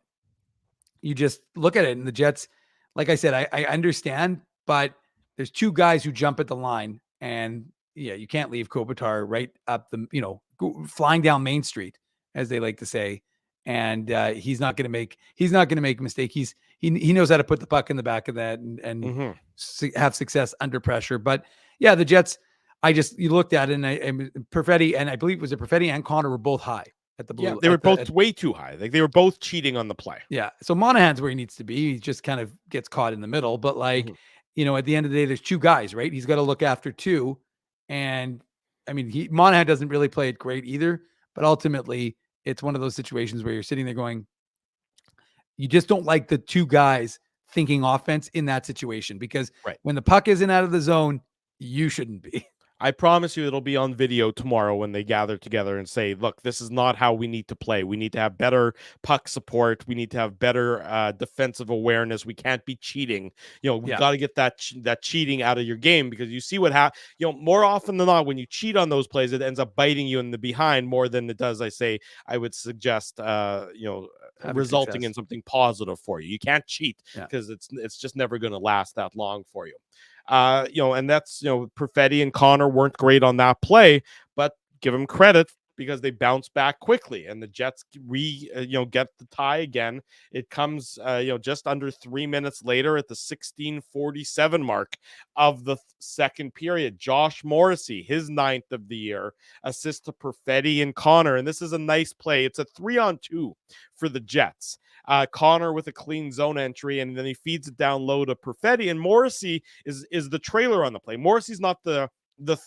you just look at it and the Jets, like I said, I understand, but there's two guys who jump at the line and you can't leave Kopitar right up the, flying down Main Street, as they like to say. And he's not going to make a mistake. He knows how to put the puck in the back of that and have success under pressure. But yeah, the Jets, you looked at it, and Perfetti, and I believe was it Perfetti and Connor were both high at the blue. Yeah, they were both way too high. Like they were both cheating on the play. Yeah. So Monahan's where he needs to be. He just kind of gets caught in the middle. But at the end of the day, there's two guys, right? He's got to look after two. And I mean, Monahan doesn't really play it great either. But ultimately, it's one of those situations where you're sitting there going, you just don't like the two guys thinking offense in that situation, because when the puck isn't out of the zone, you shouldn't be. I promise you it'll be on video tomorrow when they gather together and say, look, this is not how we need to play. We need to have better puck support. We need to have better defensive awareness. We can't be cheating. We got to get that cheating out of your game, because you see what happens. More often than not, when you cheat on those plays, it ends up biting you in the behind more than it does, I would suggest, resulting in something positive for you. You can't cheat because it's just never going to last that long for you. And that's, Perfetti and Connor weren't great on that play, but give them credit because they bounced back quickly, and the Jets get the tie again. It comes, just under 3 minutes later at the 16:47 mark of the second period. Josh Morrissey, his 9th of the year, assist to Perfetti and Connor, and this is a nice play. It's a 3-on-2 for the Jets. Connor with a clean zone entry, and then he feeds it down low to Perfetti, and Morrissey is the trailer on the play. Morrissey's not the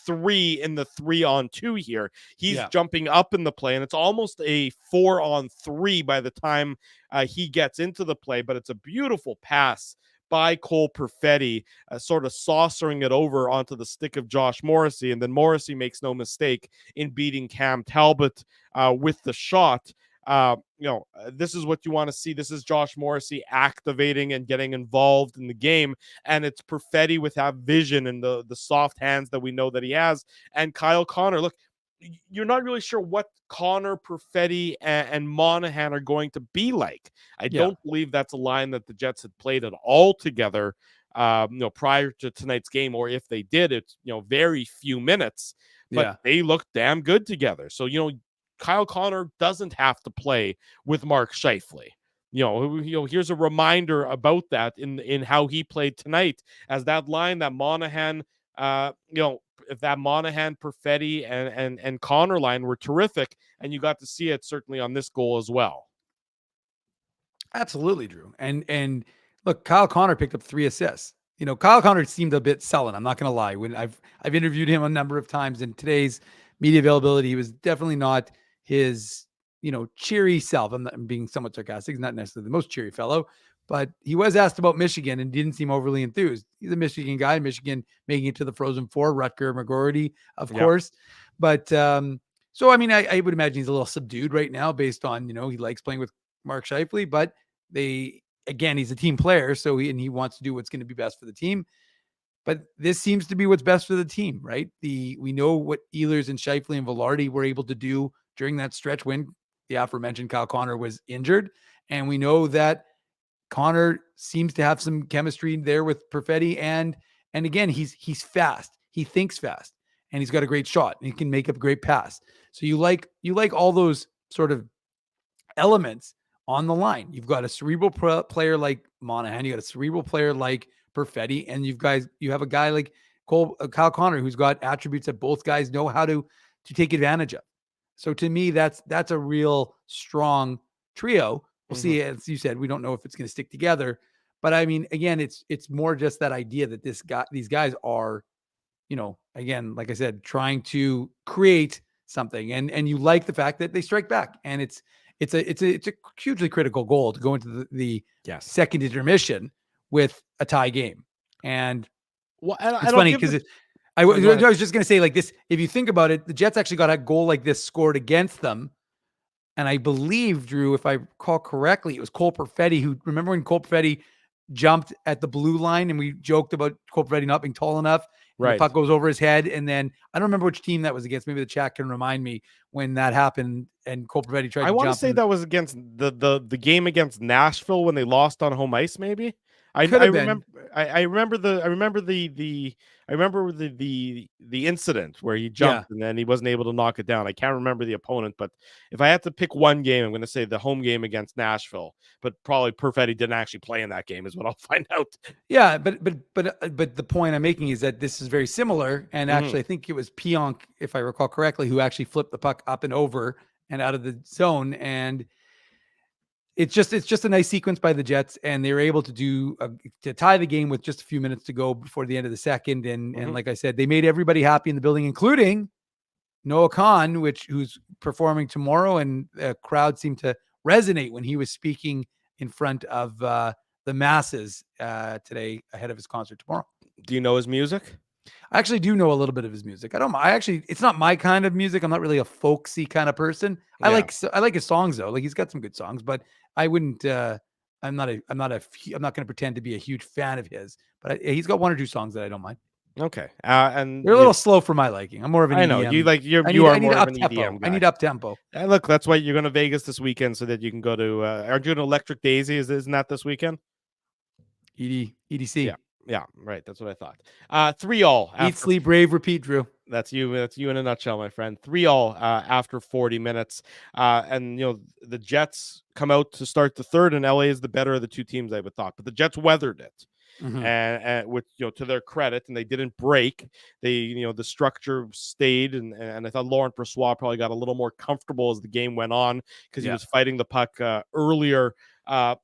3 in the 3-on-2 here. He's jumping up in the play, and it's almost a 4-on-3 by the time he gets into the play, but it's a beautiful pass by Cole Perfetti, sort of saucering it over onto the stick of Josh Morrissey, and then Morrissey makes no mistake in beating Cam Talbot with the shot. This is what you want to see. This is Josh Morrissey activating and getting involved in the game, and it's Perfetti with that vision and the soft hands that we know that he has. And Kyle Connor, look, you're not really sure what Connor, Perfetti, and Monahan are going to be like. I don't believe that's a line that the Jets had played at all together, prior to tonight's game, or if they did, it's very few minutes, but they look damn good together. So Kyle Connor doesn't have to play with Mark Scheifele. Here's a reminder about that in how he played tonight, as that line that Monahan, if that Monahan, Perfetti, and Connor line were terrific, and you got to see it certainly on this goal as well. Absolutely, Drew. And look, Kyle Connor picked up 3 assists. Kyle Connor seemed a bit sullen. I'm not going to lie. When I've interviewed him a number of times in today's media availability, he was definitely not his, cheery self. I'm being somewhat sarcastic. He's not necessarily the most cheery fellow, but he was asked about Michigan and didn't seem overly enthused. He's a Michigan guy. Michigan making it to the Frozen Four. Rutger McGroarty, of course. But so I mean, I would imagine he's a little subdued right now, based on he likes playing with Mark Scheifele, but he's a team player, so he wants to do what's going to be best for the team. But this seems to be what's best for the team, right? We know what Ehlers and Scheifele and Velarde were able to do during that stretch when the aforementioned Kyle Connor was injured. And we know that Connor seems to have some chemistry there with Perfetti. And again, he's fast. He thinks fast, and he's got a great shot, and he can make a great pass. So you like all those sort of elements on the line. You've got a cerebral player like Monahan. You got a cerebral player like Perfetti, and you have a guy like Kyle Connor, who's got attributes that both guys know how to take advantage of. So to me, that's a real strong trio. We'll see. As you said, we don't know if it's going to stick together, but I mean, again, it's more just that idea that these guys are, again, like I said, trying to create something, and you like the fact that they strike back, and it's a hugely critical goal to go into the second intermission with a tie game. And it's funny because I was just going to say, like this, if you think about it, the Jets actually got a goal like this scored against them. And I believe, Drew, if I recall correctly, it was Cole Perfetti who, remember when Cole Perfetti jumped at the blue line and we joked about Cole Perfetti not being tall enough. Right. The puck goes over his head. And then I don't remember which team that was against. Maybe the chat can remind me when that happened and Cole Perfetti tried to jump. I want to say that was against the game against Nashville when they lost on home ice, maybe. I Could have been. remember the incident where he jumped and then he wasn't able to knock it down. I can't remember the opponent, but if I had to pick one game, I'm going to say the home game against Nashville. But probably Perfetti didn't actually play in that game, is what I'll find out. Yeah, but the point I'm making is that this is very similar. And actually, I think it was Pionk, if I recall correctly, who actually flipped the puck up and over and out of the zone. And it's just a nice sequence by the Jets, and they were able to to tie the game with just a few minutes to go before the end of the second. And like I said, they made everybody happy in the building, including Noah Khan, who's performing tomorrow, and the crowd seemed to resonate when he was speaking in front of the masses today ahead of his concert tomorrow. Do you know his music? I actually do know a little bit of his music. It's not my kind of music. I'm not really a folksy kind of person. I like his songs though. Like, he's got some good songs, but I wouldn't. I'm not going to pretend to be a huge fan of his. But he's got one or two songs that I don't mind. Okay, and they're a little slow for my liking. I'm more of an EDM. I know you are more of an EDM guy. I need up tempo. Look, that's why you're going to Vegas this weekend so that you can go to. Aren't you an Electric Daisy? Isn't that this weekend? EDC. Yeah, right. That's what I thought. 3-3. Eat, sleep, rave, repeat, Drew. That's you in a nutshell, my friend. 3-3 after 40 minutes. And the Jets come out to start the third, and LA is the better of the two teams, I would thought. But the Jets weathered it. And with to their credit, and they didn't break. They the structure stayed, and I thought Laurent Brossoit probably got a little more comfortable as the game went on because he was fighting the puck earlier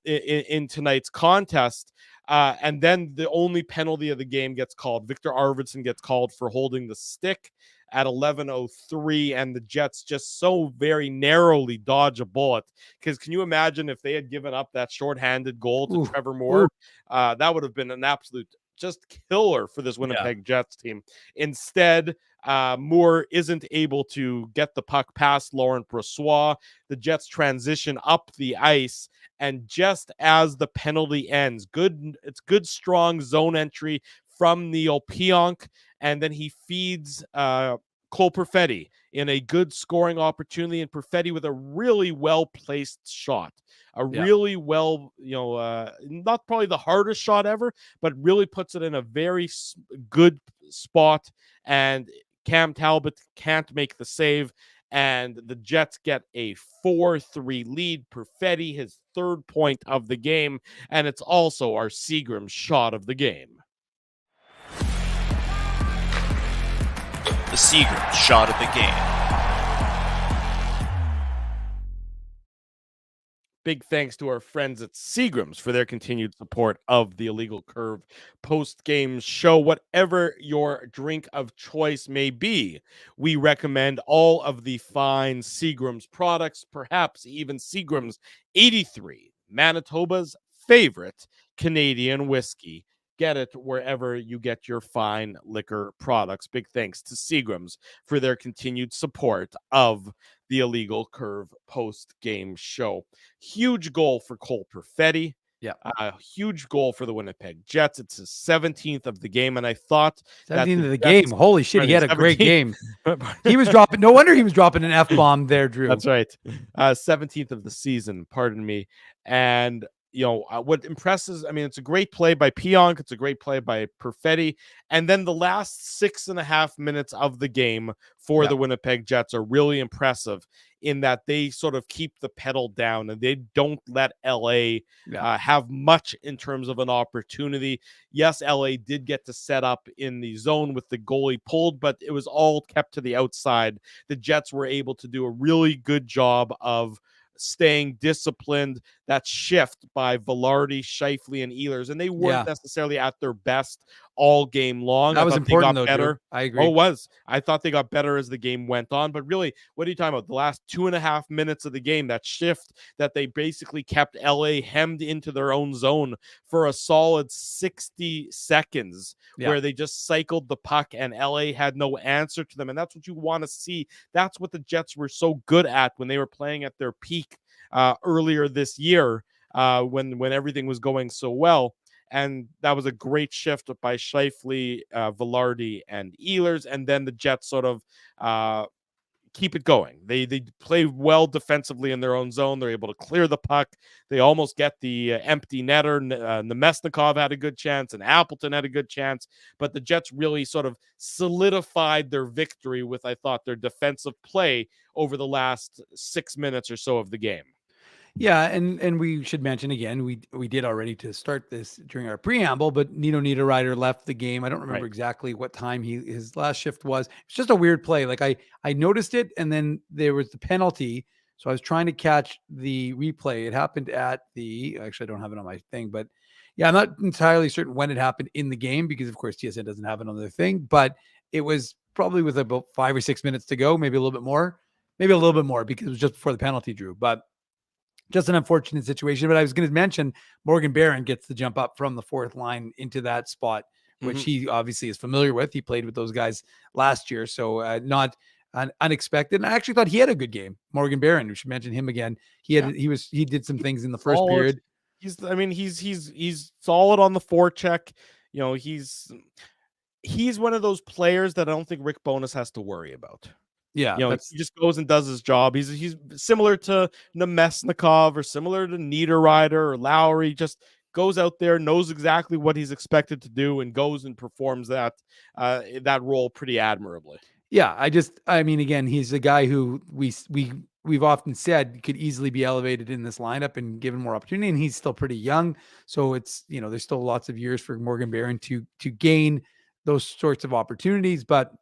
in tonight's contest. And then the only penalty of the game gets called. Victor Arvidsson gets called for holding the stick at 11:03, and the Jets just so very narrowly dodge a bullet. Because can you imagine if they had given up that shorthanded goal to Trevor Moore? That would have been an absolute just killer for this Winnipeg Jets team. Instead, Moore isn't able to get the puck past Laurent Brossoit. The Jets transition up the ice, and just as the penalty ends, it's good strong zone entry from Neil Pionk, and then he feeds Cole Perfetti in a good scoring opportunity, and Perfetti with a really well-placed shot. Really well, not probably the hardest shot ever, but really puts it in a very good spot, and Cam Talbot can't make the save, and the Jets get a 4-3 lead. Perfetti, his third point of the game, and it's also our Seagram shot of the game. The Seagram shot of the game. Big thanks to our friends at Seagrams for their continued support of the Illegal Curve post-game show. Whatever your drink of choice may be, we recommend all of the fine Seagrams products, perhaps even Seagrams 83, Manitoba's favorite Canadian whiskey. Get it wherever you get your fine liquor products. Big thanks to Seagrams for their continued support of the Illegal Curve post-game show. Huge goal for Cole Perfetti. Yeah. A huge goal for the Winnipeg Jets. It's his 17th of the game, and I thought 17th of the game. Holy shit, he had a great game. He was dropping. No wonder he was dropping an F-bomb there, Drew. That's right. 17th of the season, pardon me. And what impresses, it's a great play by Pionk. It's a great play by Perfetti. And then the last 6.5 minutes of the game for the Winnipeg Jets are really impressive in that they sort of keep the pedal down and they don't let LA have much in terms of an opportunity. Yes, LA did get to set up in the zone with the goalie pulled, but it was all kept to the outside. The Jets were able to do a really good job of staying disciplined. That shift by Velarde, Scheifele, and Ehlers, and they weren't necessarily at their best all game long. That was important, though, better. Drew. I agree. Oh, it was. I thought they got better as the game went on, but really, what are you talking about? The last 2.5 minutes of the game, that shift that they basically kept LA hemmed into their own zone for a solid 60 seconds, where they just cycled the puck and LA had no answer to them, and that's what you want to see. That's what the Jets were so good at when they were playing at their peak earlier this year, when everything was going so well. And that was a great shift by Scheifele, Velarde, and Ehlers. And then the Jets sort of keep it going. They play well defensively in their own zone. They're able to clear the puck. They almost get the empty netter. Nemesnikov had a good chance, and Appleton had a good chance, but the Jets really sort of solidified their victory with, I thought, their defensive play over the last 6 minutes or so of the game. Yeah, and we should mention again, we did already to start this during our preamble, but Nino Niederreiter left the game. I don't remember exactly what time his last shift was. It's just a weird play. Like I noticed it, and then there was the penalty. So I was trying to catch the replay. It happened at actually I don't have it on my thing, but yeah, I'm not entirely certain when it happened in the game because of course TSN doesn't have it on their thing, but it was probably with about 5 or 6 minutes to go, maybe a little bit more because it was just before the penalty drew. But just an unfortunate situation. But I was going to mention Morgan Barron gets the jump up from the fourth line into that spot, which he obviously is familiar with. He played with those guys last year. So not unexpected. And I actually thought he had a good game. Morgan Barron, we should mention him again. He did some things in the first period. He's solid on the forecheck. He's one of those players that I don't think Rick Bowness has to worry about. Yeah, he just goes and does his job. He's similar to Nemesnikov or similar to Niederreiter or Lowry. Just goes out there, knows exactly what he's expected to do, and goes and performs that role pretty admirably. Yeah, again, he's a guy who we've often said could easily be elevated in this lineup and given more opportunity, and he's still pretty young. So it's there's still lots of years for Morgan Barron to gain those sorts of opportunities, but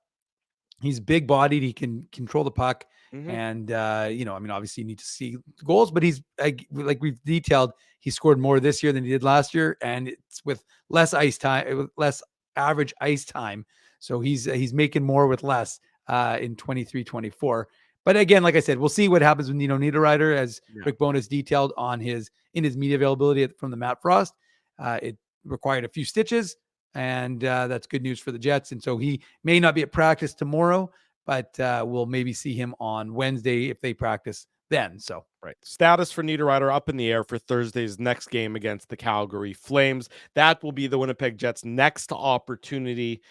he's big bodied. He can control the puck. And, obviously you need to see goals, but he's like we've detailed, he scored more this year than he did last year. And it's with less ice time, less average ice time. So he's making more with less in 23-24. But again, like I said, we'll see what happens with Nino Niederreiter as Rick Bowness detailed in his media availability from the Matt Frost. It required a few stitches. And that's good news for the Jets. And so he may not be at practice tomorrow, but we'll maybe see him on Wednesday if they practice then. So status for Niederreiter up in the air for Thursday's next game against the Calgary Flames. That will be the Winnipeg Jets' next opportunity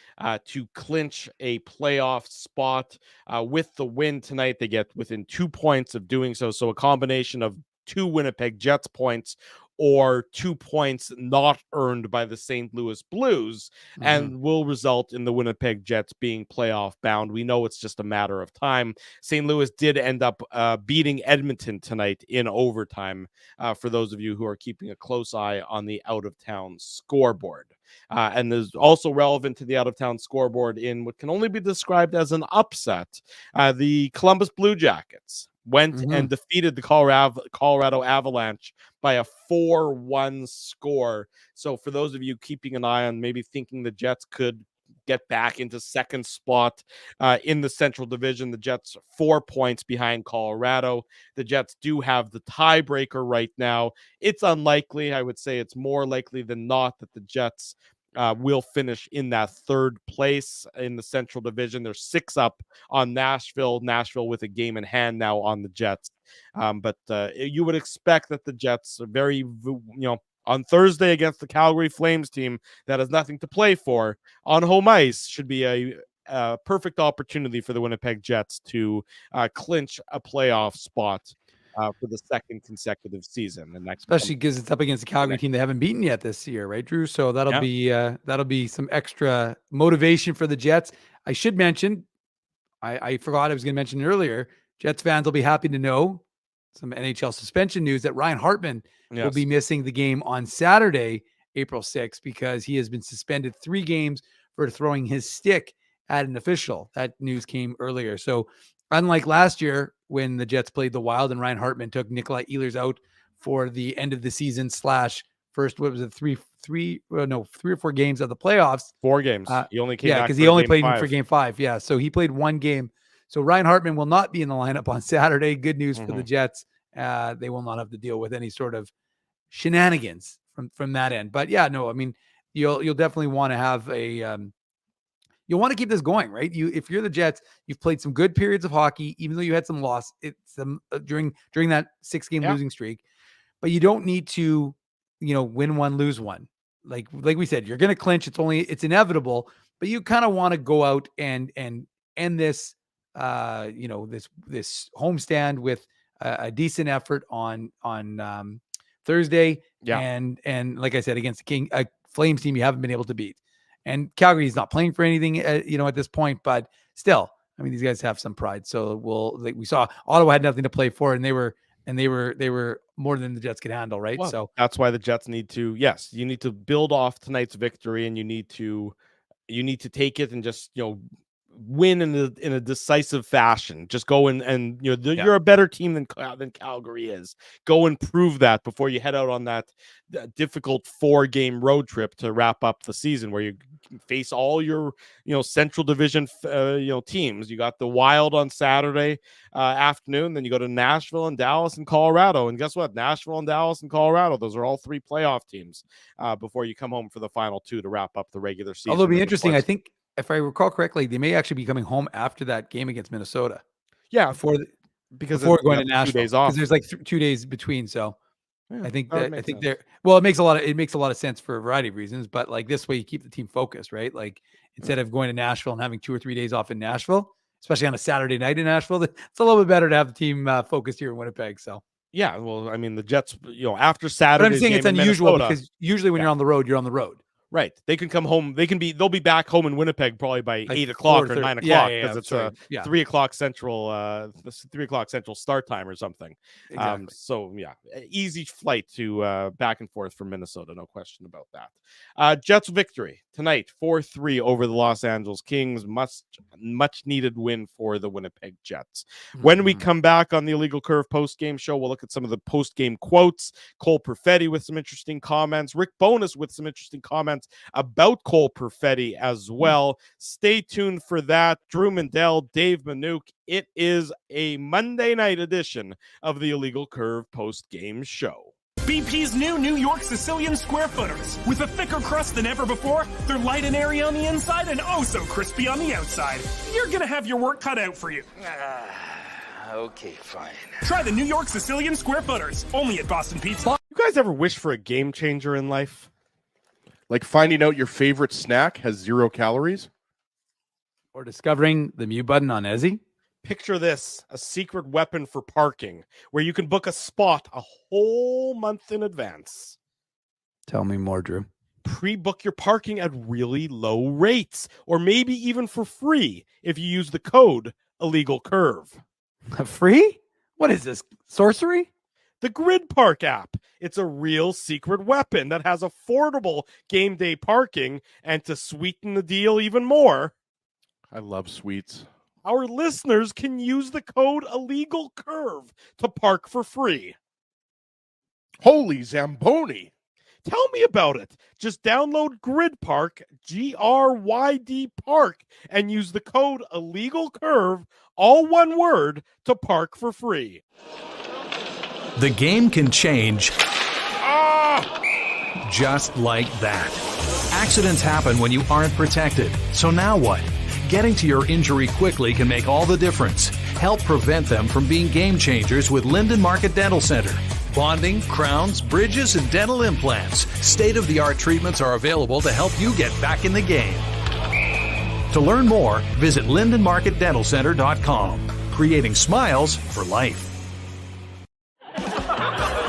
to clinch a playoff spot. With the win tonight, they get within 2 points of doing so. So a combination of 2 Winnipeg Jets points or 2 points not earned by the St. Louis Blues, and will result in the Winnipeg Jets being playoff bound. We know it's just a matter of time. St. Louis did end up beating Edmonton tonight in overtime, for those of you who are keeping a close eye on the out-of-town scoreboard. And there's also relevant to the out-of-town scoreboard in what can only be described as an upset. The Columbus Blue Jackets went and defeated the Colorado Avalanche by a 4-1 score. So for those of you keeping an eye on maybe thinking the Jets could get back into second spot in the Central Division, the Jets 4 points behind Colorado. The Jets do have the tiebreaker right now. It's unlikely. I would say it's more likely than not that the Jets will finish in that third place in the Central Division. They're 6 up on Nashville with a game in hand now on the Jets. But you would expect that the Jets are very, on Thursday against the Calgary Flames team that has nothing to play for on home ice, should be a perfect opportunity for the Winnipeg Jets to clinch a playoff spot for the second consecutive season. And especially because it's up against the Calgary team they haven't beaten yet this year, right, Drew? So that'll be some extra motivation for the Jets. I should mention, I forgot I was going to mention earlier, Jets fans will be happy to know some NHL suspension news that Ryan Hartman will be missing the game on Saturday, April 6th, because he has been suspended 3 games for throwing his stick at an official. That news came earlier. So unlike last year when the Jets played the Wild and Ryan Hartman took Nikolai Ehlers out for the end of the season / first, what was it, 3 or 4 games of the playoffs. 4 games. He only came back because he only played for game 5. Yeah, so he played 1 game. So Ryan Hartman will not be in the lineup on Saturday. Good news for the Jets. They will not have to deal with any sort of shenanigans from that end. But yeah, no, I mean, you'll definitely want to have you'll want to keep this going, right? If you're the Jets, you've played some good periods of hockey, even though you had some loss during that 6-game losing streak. But you don't need to, win one, lose one. Like we said, you're going to clinch. It's inevitable, but you kind of want to go out and end this this homestand with a decent effort on Thursday. Yeah. And like I said, against the Flames team you haven't been able to beat. And Calgary is not playing for anything, at this point, but still, I mean, these guys have some pride. So we saw Ottawa had nothing to play for, and they were more than the Jets could handle, right? Well, so that's why the Jets you need to build off tonight's victory, and you need to take it and just, win in a decisive fashion. Just go and you're a better team than Calgary is. Go and prove that before you head out on that difficult 4-game road trip to wrap up the season, where you face all your Central Division teams. You got the Wild on Saturday afternoon, then you go to Nashville and Dallas and Colorado, and guess what? Nashville and Dallas and Colorado, those are all 3 playoff teams before you come home for the final 2 to wrap up the regular season. Although it'll be interesting, I think if I recall correctly, they may actually be coming home after that game against Minnesota. Yeah, before going to Nashville, because there's like 2 days between. So yeah, I think it makes a lot of sense for a variety of reasons. But like this way, you keep the team focused, right? Like instead of going to Nashville and having 2 or 3 days off in Nashville, especially on a Saturday night in Nashville, it's a little bit better to have the team focused here in Winnipeg. So yeah, well, I mean, the Jets, after Saturday, but I'm saying it's unusual because usually when you're on the road, you're on the road. Right. They can come home. They'll be back home in Winnipeg probably by 8 o'clock or 9 o'clock, because it's a 3 o'clock Central, 3 o'clock Central start time or something. Exactly. So yeah, easy flight to back and forth from Minnesota. No question about that. Jets victory tonight, 4-3 over the Los Angeles Kings. Much needed win for the Winnipeg Jets. When we come back on the Illegal Curve post-game show, we'll look at some of the post-game quotes. Cole Perfetti with some interesting comments. Rick Bowness with some interesting comments about Cole Perfetti as well. Stay tuned for that. Drew Mandel, Dave Manouk. It is a Monday night edition of the Illegal Curve post-game show. BP's new New York Sicilian square footers. With a thicker crust than ever before, they're light and airy on the inside and oh so crispy on the outside. You're gonna have your work cut out for you. Okay, fine. Try the New York Sicilian square footers, only at Boston Pizza. You guys ever wish for a game changer in life? Like finding out your favorite snack has 0 calories? Or discovering the mute button on Ezzy? Picture this, a secret weapon for parking, where you can book a spot a whole month in advance. Tell me more, Drew. Pre-book your parking at really low rates, or maybe even for free if you use the code Illegal Curve. Free? What is this, sorcery? The Grid Park app. It's a real secret weapon that has affordable game day parking, and to sweeten the deal even more, I love sweets. Our listeners can use the code Illegal Curve to park for free. Holy Zamboni. Tell me about it. Just download Grid Park, GRYD Park, and use the code Illegal Curve, all one word, to park for free. The game can change just like that. Accidents happen when you aren't protected. So now what? Getting to your injury quickly can make all the difference. Help prevent them from being game changers with Linden Market Dental Center. Bonding, crowns, bridges, and dental implants. State-of-the-art treatments are available to help you get back in the game. To learn more, visit lindenmarketdentalcenter.com. Creating smiles for life.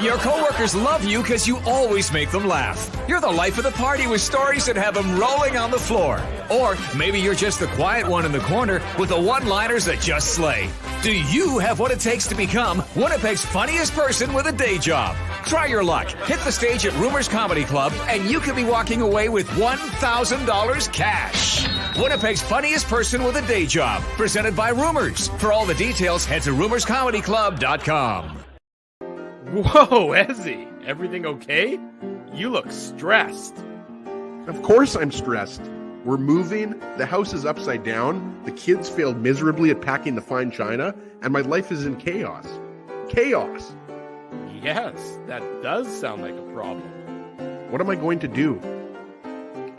Your coworkers love you because you always make them laugh. You're the life of the party with stories that have them rolling on the floor. Or maybe you're just the quiet one in the corner with the one-liners that just slay. Do you have what it takes to become Winnipeg's funniest person with a day job? Try your luck. Hit the stage at Rumors Comedy Club, and you could be walking away with $1,000 cash. Winnipeg's funniest person with a day job. Presented by Rumors. For all the details, head to rumorscomedyclub.com. Whoa, Ezzy, everything okay? You look stressed. Of course I'm stressed. We're moving, the house is upside down, the kids failed miserably at packing the fine china, and my life is in chaos. Chaos! Yes, that does sound like a problem. What am I going to do?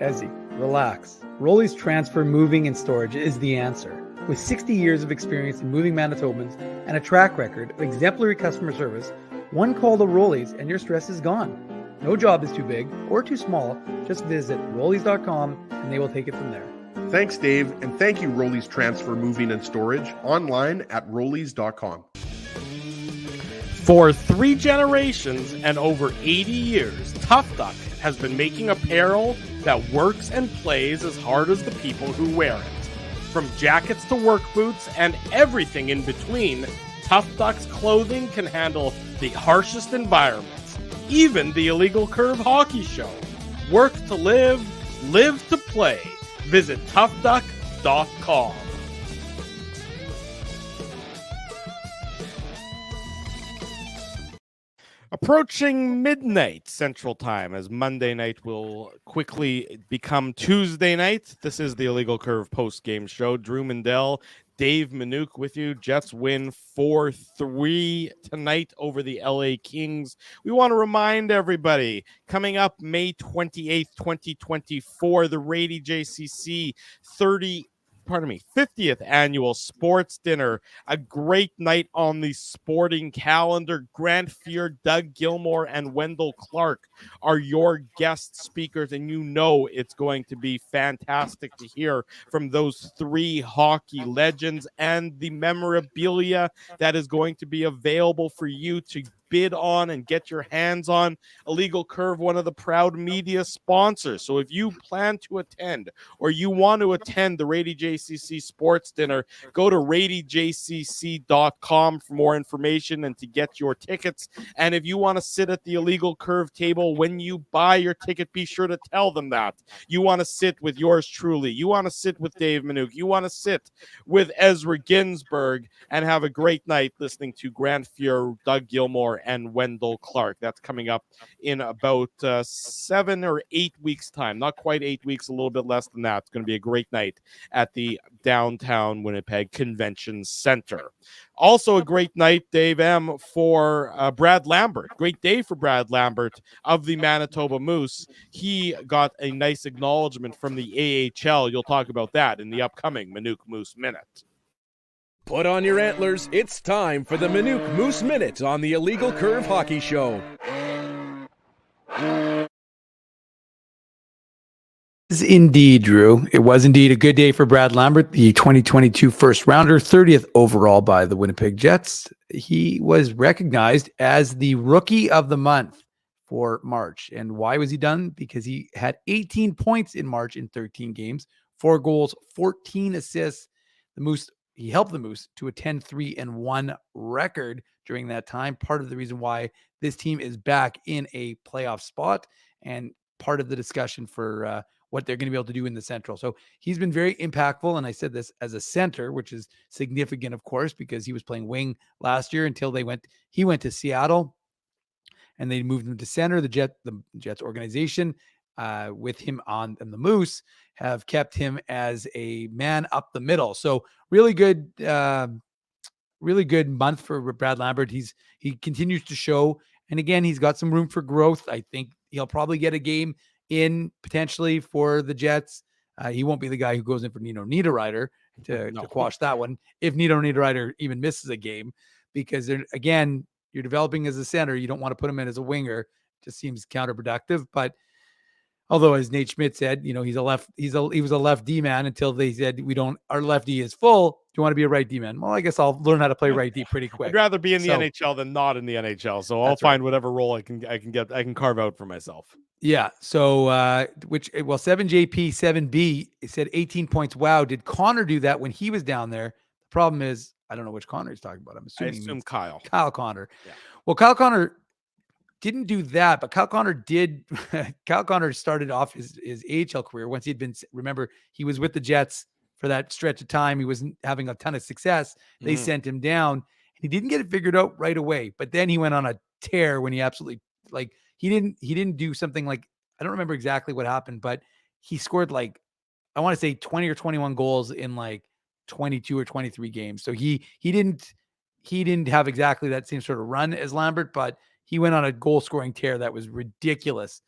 Ezzy, relax. Rolly's Transfer Moving and Storage is the answer. With 60 years of experience in moving Manitobans and a track record of exemplary customer service, one call to Rolly's and your stress is gone. No job is too big or too small. Just visit Rollies.com and they will take it from there. Thanks, Dave, and thank you, Rollies Transfer Moving and Storage, online at rollies.com. For 3 generations and over 80 years, Tough Duck has been making apparel that works and plays as hard as the people who wear it. From jackets to work boots and everything in between, Tough Duck's clothing can handle the harshest environments, even the illegal curve hockey show. Work to live, live to play. Visit toughduck.com. Approaching midnight Central Time, as Monday night will quickly become Tuesday night. This is the Illegal Curve post-game show. Drew Mandel, Dave Manouk with you. Jets win 4-3 tonight over the LA Kings. We want to remind everybody, coming up May 28th, 2024, the Rady JCC 50th annual sports dinner. A great night on the sporting calendar. Grant Fuhr, Doug Gilmore, and Wendell Clark are your guest speakers, and you know it's going to be fantastic to hear from those 3 hockey legends and the memorabilia that is going to be available for you to bid on and get your hands on. Illegal Curve, one of the proud media sponsors. So if you plan to attend or you want to attend the Rady JCC Sports Dinner, go to radyjcc.com for more information and to get your tickets. And if you want to sit at the Illegal Curve table when you buy your ticket, be sure to tell them that. You want to sit with yours truly. You want to sit with Dave Manouk. You want to sit with Ezra Ginsburg and have a great night listening to Grant Fuhr, Doug Gilmore, and Wendell Clark. That's coming up in about 7 or 8 weeks' time. Not quite 8 weeks, a little bit less than that. It's going to be a great night at the downtown Winnipeg Convention Center. Also a great night, Dave M., for Brad Lambert. Great day for Brad Lambert of the Manitoba Moose. He got a nice acknowledgement from the AHL. You'll talk about that in the upcoming Manouk Moose Minute. Put on your antlers. It's time for the Manouk Moose Minute on the Illegal Curve Hockey Show. Indeed, Drew. It was indeed a good day for Brad Lambert, the 2022 first rounder, 30th overall by the Winnipeg Jets. He was recognized as the Rookie of the Month for March. And why was he done? Because he had 18 points in March in 13 games, 4 goals, 14 assists. He helped the Moose to a 10-3-1 record during that time. Part of the reason why this team is back in a playoff spot and part of the discussion for what they're going to be able to do in the Central. So he's been very impactful. And I said this as a center, which is significant, of course, because he was playing wing last year until he went to Seattle and they moved him to center. The Jets organization with him on and the Moose have kept him as a man up the middle. So really good month for Brad Lambert. He continues to show, and again, he's got some room for growth. I think he'll probably get a game in potentially for the Jets. He won't be the guy who goes in for Nino Niederreiter to quash that one if Nino Niederreiter even misses a game, because again, you're developing as a center. You don't want to put him in as a winger. Just seems counterproductive. But although, as Nate Schmidt said, he was a left D man until they said our left D is full. Do you want to be a right D man? Well, I guess I'll learn how to play right D pretty quick. I'd rather be in the NHL than not in the NHL. So I'll find whatever role I can carve out for myself. Yeah. So 7JP, 7B, it said 18 points. Wow. Did Connor do that when he was down there? The problem is, I don't know which Connor he's talking about. I assume Kyle. Kyle Connor. Yeah. Well, Kyle Connor didn't do that, but Kyle Connor did. Kyle Connor started off his AHL career once he'd been, remember, he was with the Jets for that stretch of time. He wasn't having a ton of success. They sent him down. He didn't get it figured out right away, but then he went on a tear when he absolutely, he didn't do something like, I don't remember exactly what happened, but he scored I want to say 20 or 21 goals in 22 or 23 games. So he didn't have exactly that same sort of run as Lambert, but he went on a goal scoring tear that was ridiculous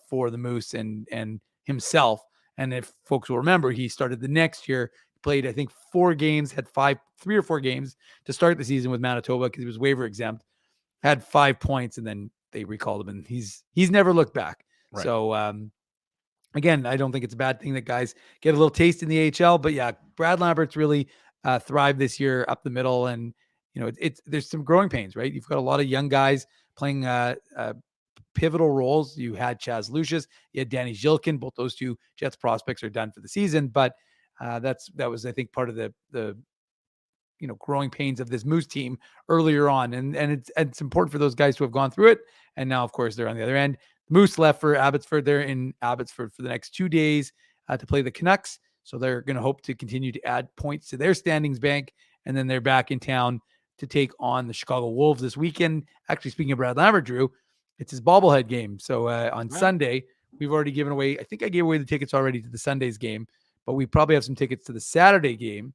for the Moose and himself. And if folks will remember, he started the next year, played, I think, 4 games, had 3 or 4 games to start the season with Manitoba because he was waiver exempt, had 5 points, and then they recalled him, and he's never looked back. Right. So again, I don't think it's a bad thing that guys get a little taste in the AHL, but yeah, Brad Lambert's really thrived this year up the middle. And, there's some growing pains, right? You've got a lot of young guys playing pivotal roles. You had Chaz Lucius, you had Danny Zhilkin. Both those two Jets prospects are done for the season, but that was, I think, part of the growing pains of this Moose team earlier on. And it's important for those guys to have gone through it. And now, of course, they're on the other end. Moose left for Abbotsford. They're in Abbotsford for the next 2 days to play the Canucks. So they're going to hope to continue to add points to their standings bank. And then they're back in town to take on the Chicago Wolves this weekend. Actually, speaking of Brad Lambert, Drew, it's his bobblehead game. So on Sunday, we've already given away, I think I gave away the tickets already to the Sunday's game, but we probably have some tickets to the Saturday game.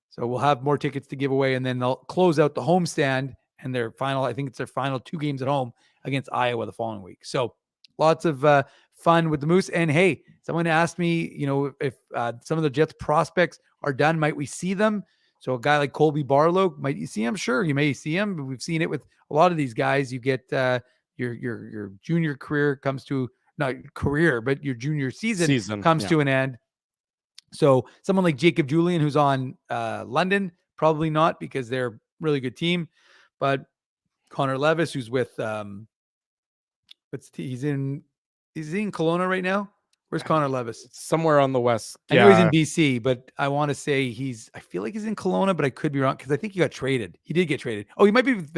So we'll have more tickets to give away, and then they'll close out the homestand and their final, I think it's their final 2 games at home against Iowa the following week. So lots of fun with the Moose. And hey, someone asked me, if some of the Jets prospects are done, might we see them? So a guy like Colby Barlow, might you see him? Sure, you may see him. But we've seen it with a lot of these guys. You get your junior career comes to, not career, but your junior season comes to an end. So someone like Jacob Julian, who's on London, probably not, because they're a really good team. But Connor Levis, who's with he's in Kelowna right now. Where's Connor Levis? Somewhere on the west. I know he's in BC, but I want to say I feel like he's in Kelowna, but I could be wrong because I think he got traded. He did get traded. Oh, he might be with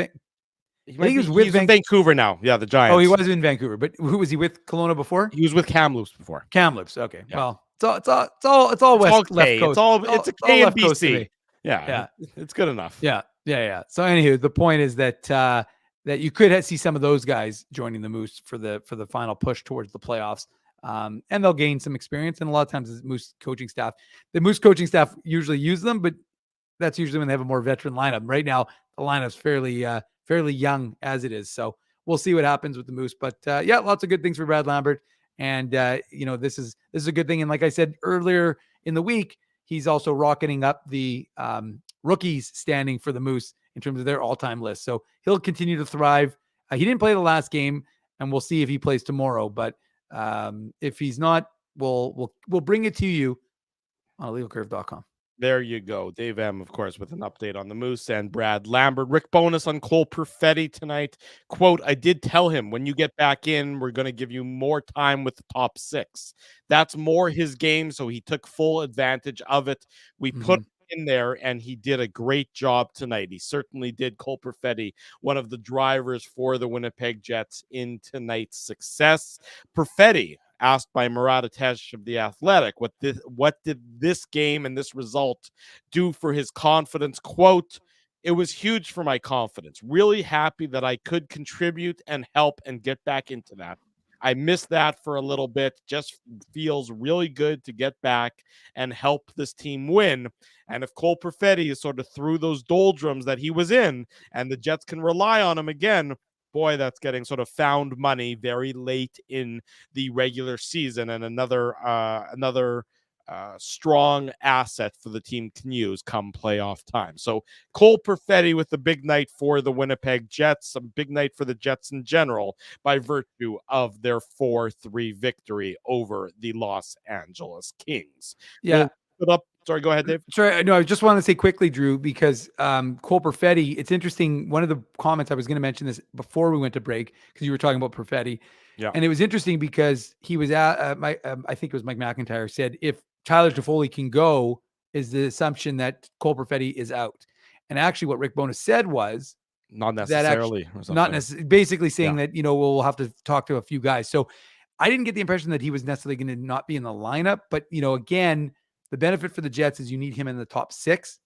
He was with Vancouver now. Yeah, the Giants. Oh, he was in Vancouver, but who was he with? Kelowna before? He was with Kamloops before. Kamloops. Okay. Yeah. Well, it's all west, left coast. It's a K and BC. Yeah. It's good enough. Yeah. So anywho, the point is that that you could see some of those guys joining the Moose for the final push towards the playoffs. And they'll gain some experience. And a lot of times the Moose coaching staff usually use them, but that's usually when they have a more veteran lineup. Right now, the lineup's fairly young as it is. So we'll see what happens with the Moose. But lots of good things for Brad Lambert. And this is a good thing. And like I said earlier in the week, he's also rocketing up the rookies standing for the Moose in terms of their all-time list. So he'll continue to thrive. He didn't play the last game, and we'll see if he plays tomorrow. But if he's not, we'll bring it to you on illegalcurve.com. There you go. Dave M., of course, with an update on the Moose and Brad Lambert. Rick Bonus on Cole Perfetti tonight. Quote, I did tell him, when you get back in, we're going to give you more time with the top 6. That's more his game, so he took full advantage of it. We put him in there, and he did a great job tonight. He certainly did. Cole Perfetti, one of the drivers for the Winnipeg Jets in tonight's success. Perfetti, asked by Murat Atesh of The Athletic, what did this game and this result do for his confidence? Quote, it was huge for my confidence. Really happy that I could contribute and help and get back into that. I missed that for a little bit. Just feels really good to get back and help this team win. And if Cole Perfetti is sort of through those doldrums that he was in, and the Jets can rely on him again, boy, that's getting sort of found money very late in the regular season, and another strong asset for the team can use come playoff time. So Cole Perfetti with the big night for the Winnipeg Jets, a big night for the Jets in general by virtue of their 4-3 victory over the Los Angeles Kings. Yeah. Sorry, go ahead, Dave. Sorry, no, I just want to say quickly, Drew, because Cole Perfetti, it's interesting. One of the comments, I was going to mention this before we went to break, because you were talking about Perfetti. Yeah. And it was interesting because he was at I think it was Mike McIntyre said, if Tyler Toffoli can go, is the assumption that Cole Perfetti is out. And actually what Rick Bonus said was not necessarily, basically saying that, we'll have to talk to a few guys. So I didn't get the impression that he was necessarily going to not be in the lineup, but again, the benefit for the Jets is you need him in the top 6.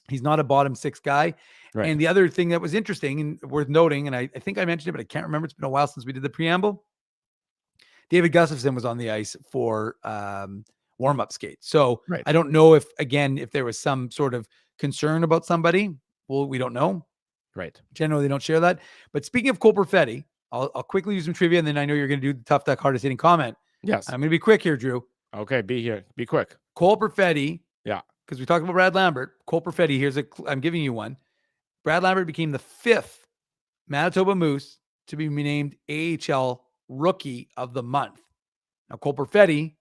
He's not a bottom 6 guy. Right. And the other thing that was interesting and worth noting, and I think I mentioned it, but I can't remember. It's been a while since we did the preamble. David Gustafson was on the ice for warm-up skates. So I don't know if there was some sort of concern about somebody. Well, we don't know. Right. Generally, they don't share that. But speaking of Cole Perfetti, I'll quickly use some trivia, and then I know you're going to do the tough duck hardest hitting comment. Yes. I'm going to be quick here, Drew. Okay, be quick. Cole Perfetti. Yeah. Because we talked about Brad Lambert. Cole Perfetti, I'm giving you one. Brad Lambert became the 5th Manitoba Moose to be named AHL Rookie of the Month. Now, Cole Perfetti,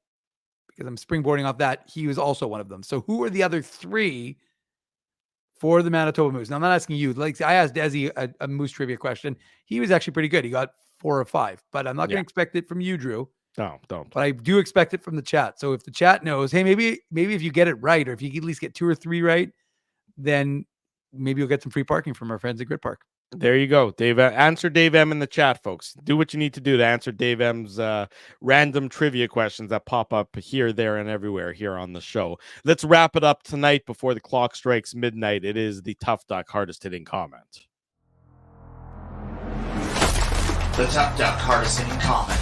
because I'm springboarding off that, he was also one of them. So who are the other 3 for the Manitoba Moose? Now, I'm not asking you. Like I asked Desi a Moose trivia question. He was actually pretty good. He got 4 or 5, but I'm not going to expect it from you, Drew. No, don't. But I do expect it from the chat. So if the chat knows, hey, maybe if you get it right, or if you at least get 2 or 3 right, then maybe you'll get some free parking from our friends at Grid Park. There you go, Dave. Answer Dave M in the chat, folks. Do what you need to do to answer Dave M's random trivia questions that pop up here, there, and everywhere here on the show. Let's wrap it up tonight before the clock strikes midnight. It is the Tough Duck hardest hitting comment. The Tough Duck hardest hitting comment.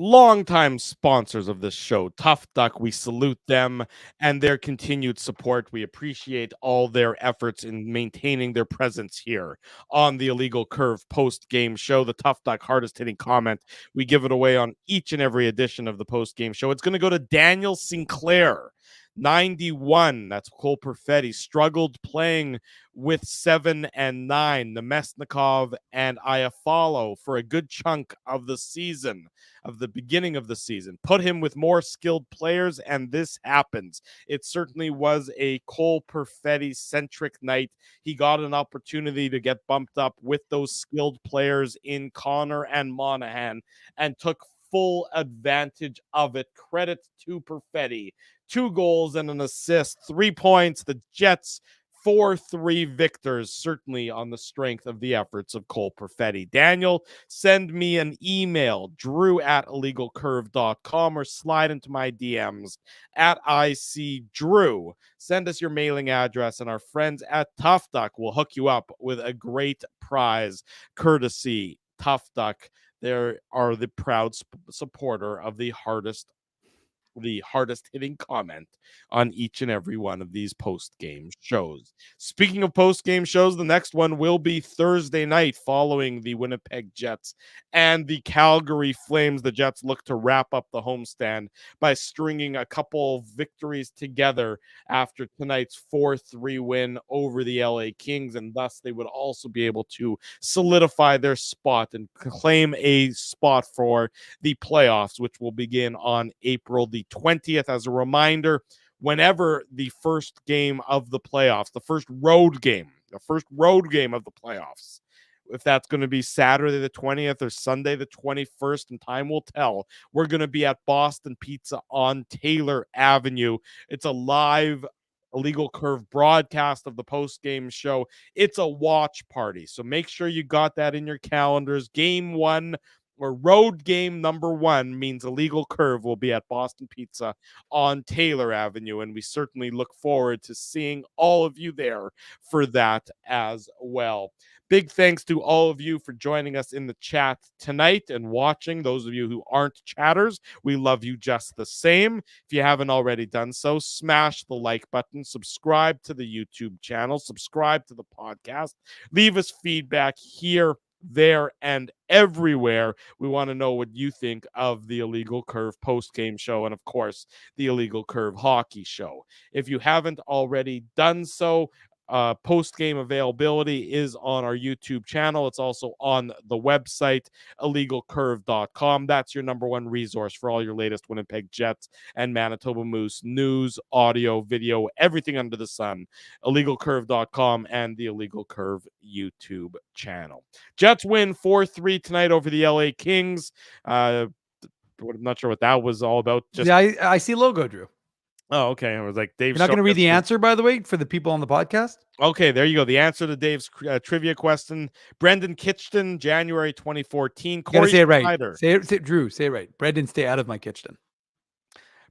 Longtime sponsors of this show, Tough Duck, we salute them and their continued support. We appreciate all their efforts in maintaining their presence here on the Illegal Curve post-game show. The Tough Duck hardest hitting comment, we give it away on each and every edition of the post-game show. It's going to go to Daniel Sinclair. 91, that's Cole Perfetti, struggled playing with 7 and 9, Nemesnikov and Iafallo for a good chunk of the season, of the beginning of the season. Put him with more skilled players, and this happens. It certainly was a Cole Perfetti-centric night. He got an opportunity to get bumped up with those skilled players in Connor and Monahan and took full advantage of it. Credit to Perfetti. 2 goals and an assist, 3 points. The Jets 4-3 victors, certainly on the strength of the efforts of Cole Perfetti. Daniel, send me an email, drew@illegalcurve.com, or slide into my DMs at ICDrew. Send us your mailing address, and our friends at Tough Duck will hook you up with a great prize, courtesy Tough Duck. They are the proud supporter of the hardest hitting comment on each and every one of these post-game shows. Speaking of post-game shows, the next one will be Thursday night following the Winnipeg Jets and the Calgary Flames. The Jets look to wrap up the homestand by stringing a couple of victories together after tonight's 4-3 win over the LA Kings, and thus they would also be able to solidify their spot and claim a spot for the playoffs, which will begin on April the 20th. As a reminder, whenever the first game of the playoffs, the first road game of the playoffs, if that's going to be Saturday the 20th or Sunday the 21st, and time will tell, we're going to be at Boston Pizza on Taylor Avenue. It's a live Illegal Curve broadcast of the post-game show. It's a watch party, so make sure you got that in your calendars. Game 1 or road game number 1 means Illegal Curve will be at Boston Pizza on Taylor Avenue, and we certainly look forward to seeing all of you there for that as well. Big thanks to all of you for joining us in the chat tonight and watching. Those of you who aren't chatters, we love you just the same. If you haven't already done so, smash the like button, subscribe to the YouTube channel, subscribe to the podcast, leave us feedback here, there, and everywhere. We want to know what you think of the Illegal Curve post-game show and, of course, the Illegal Curve hockey show. If you haven't already done so, post-game availability is on our YouTube channel. It's also on the website, illegalcurve.com. That's your number one resource for all your latest Winnipeg Jets and Manitoba Moose news, audio, video, everything under the sun. Illegalcurve.com and the Illegal Curve YouTube channel. Jets win 4-3 tonight over the LA Kings. I'm not sure what that was all about. Yeah, I see logo, Drew. Oh, okay. I was like, Dave. You're not going to read the answer, by the way, for the people on the podcast? Okay, there you go. The answer to Dave's trivia question. Brendan Kitchton, January 2014. You got to say it right. Drew, say it right. Brendan, stay out of my kitchen.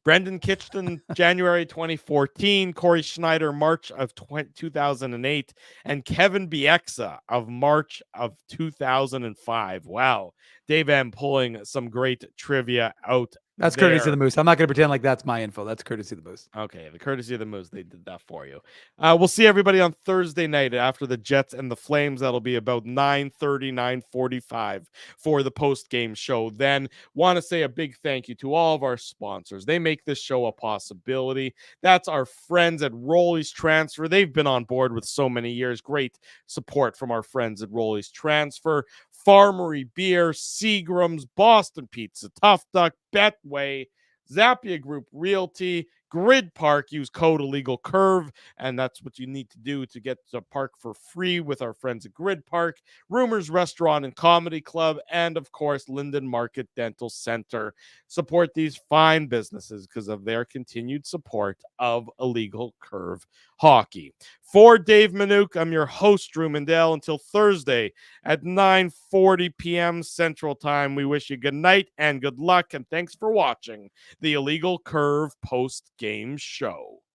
Brendan Kitchton, January 2014. Corey Schneider, March of 2008. And Kevin Bieksa of March of 2005. Wow. Dave M pulling some great trivia out. That's courtesy of the Moose. I'm not going to pretend like that's my info. That's courtesy of the Moose. Okay, the courtesy of the Moose. They did that for you. We'll see everybody on Thursday night after the Jets and the Flames. That'll be about 9:30, 9:45 for the post-game show. Then want to say a big thank you to all of our sponsors. They make this show a possibility. That's our friends at Rolly's Transfer. They've been on board with so many years. Great support from our friends at Rolly's Transfer. Farmery Beer, Seagram's, Boston Pizza, Tough Duck, Betway, Zappia Group Realty, Grid Park. Use code Illegal Curve, and that's what you need to do to get to park for free with our friends at Grid Park. Rumors Restaurant and Comedy Club, and of course, Linden Market Dental Center. Support these fine businesses because of their continued support of Illegal Curve Hockey. For Dave Minuk, I'm your host, Drew Mandel. Until Thursday at 9:40 p.m. Central Time, we wish you good night and good luck, and thanks for watching the Illegal Curve post-game show.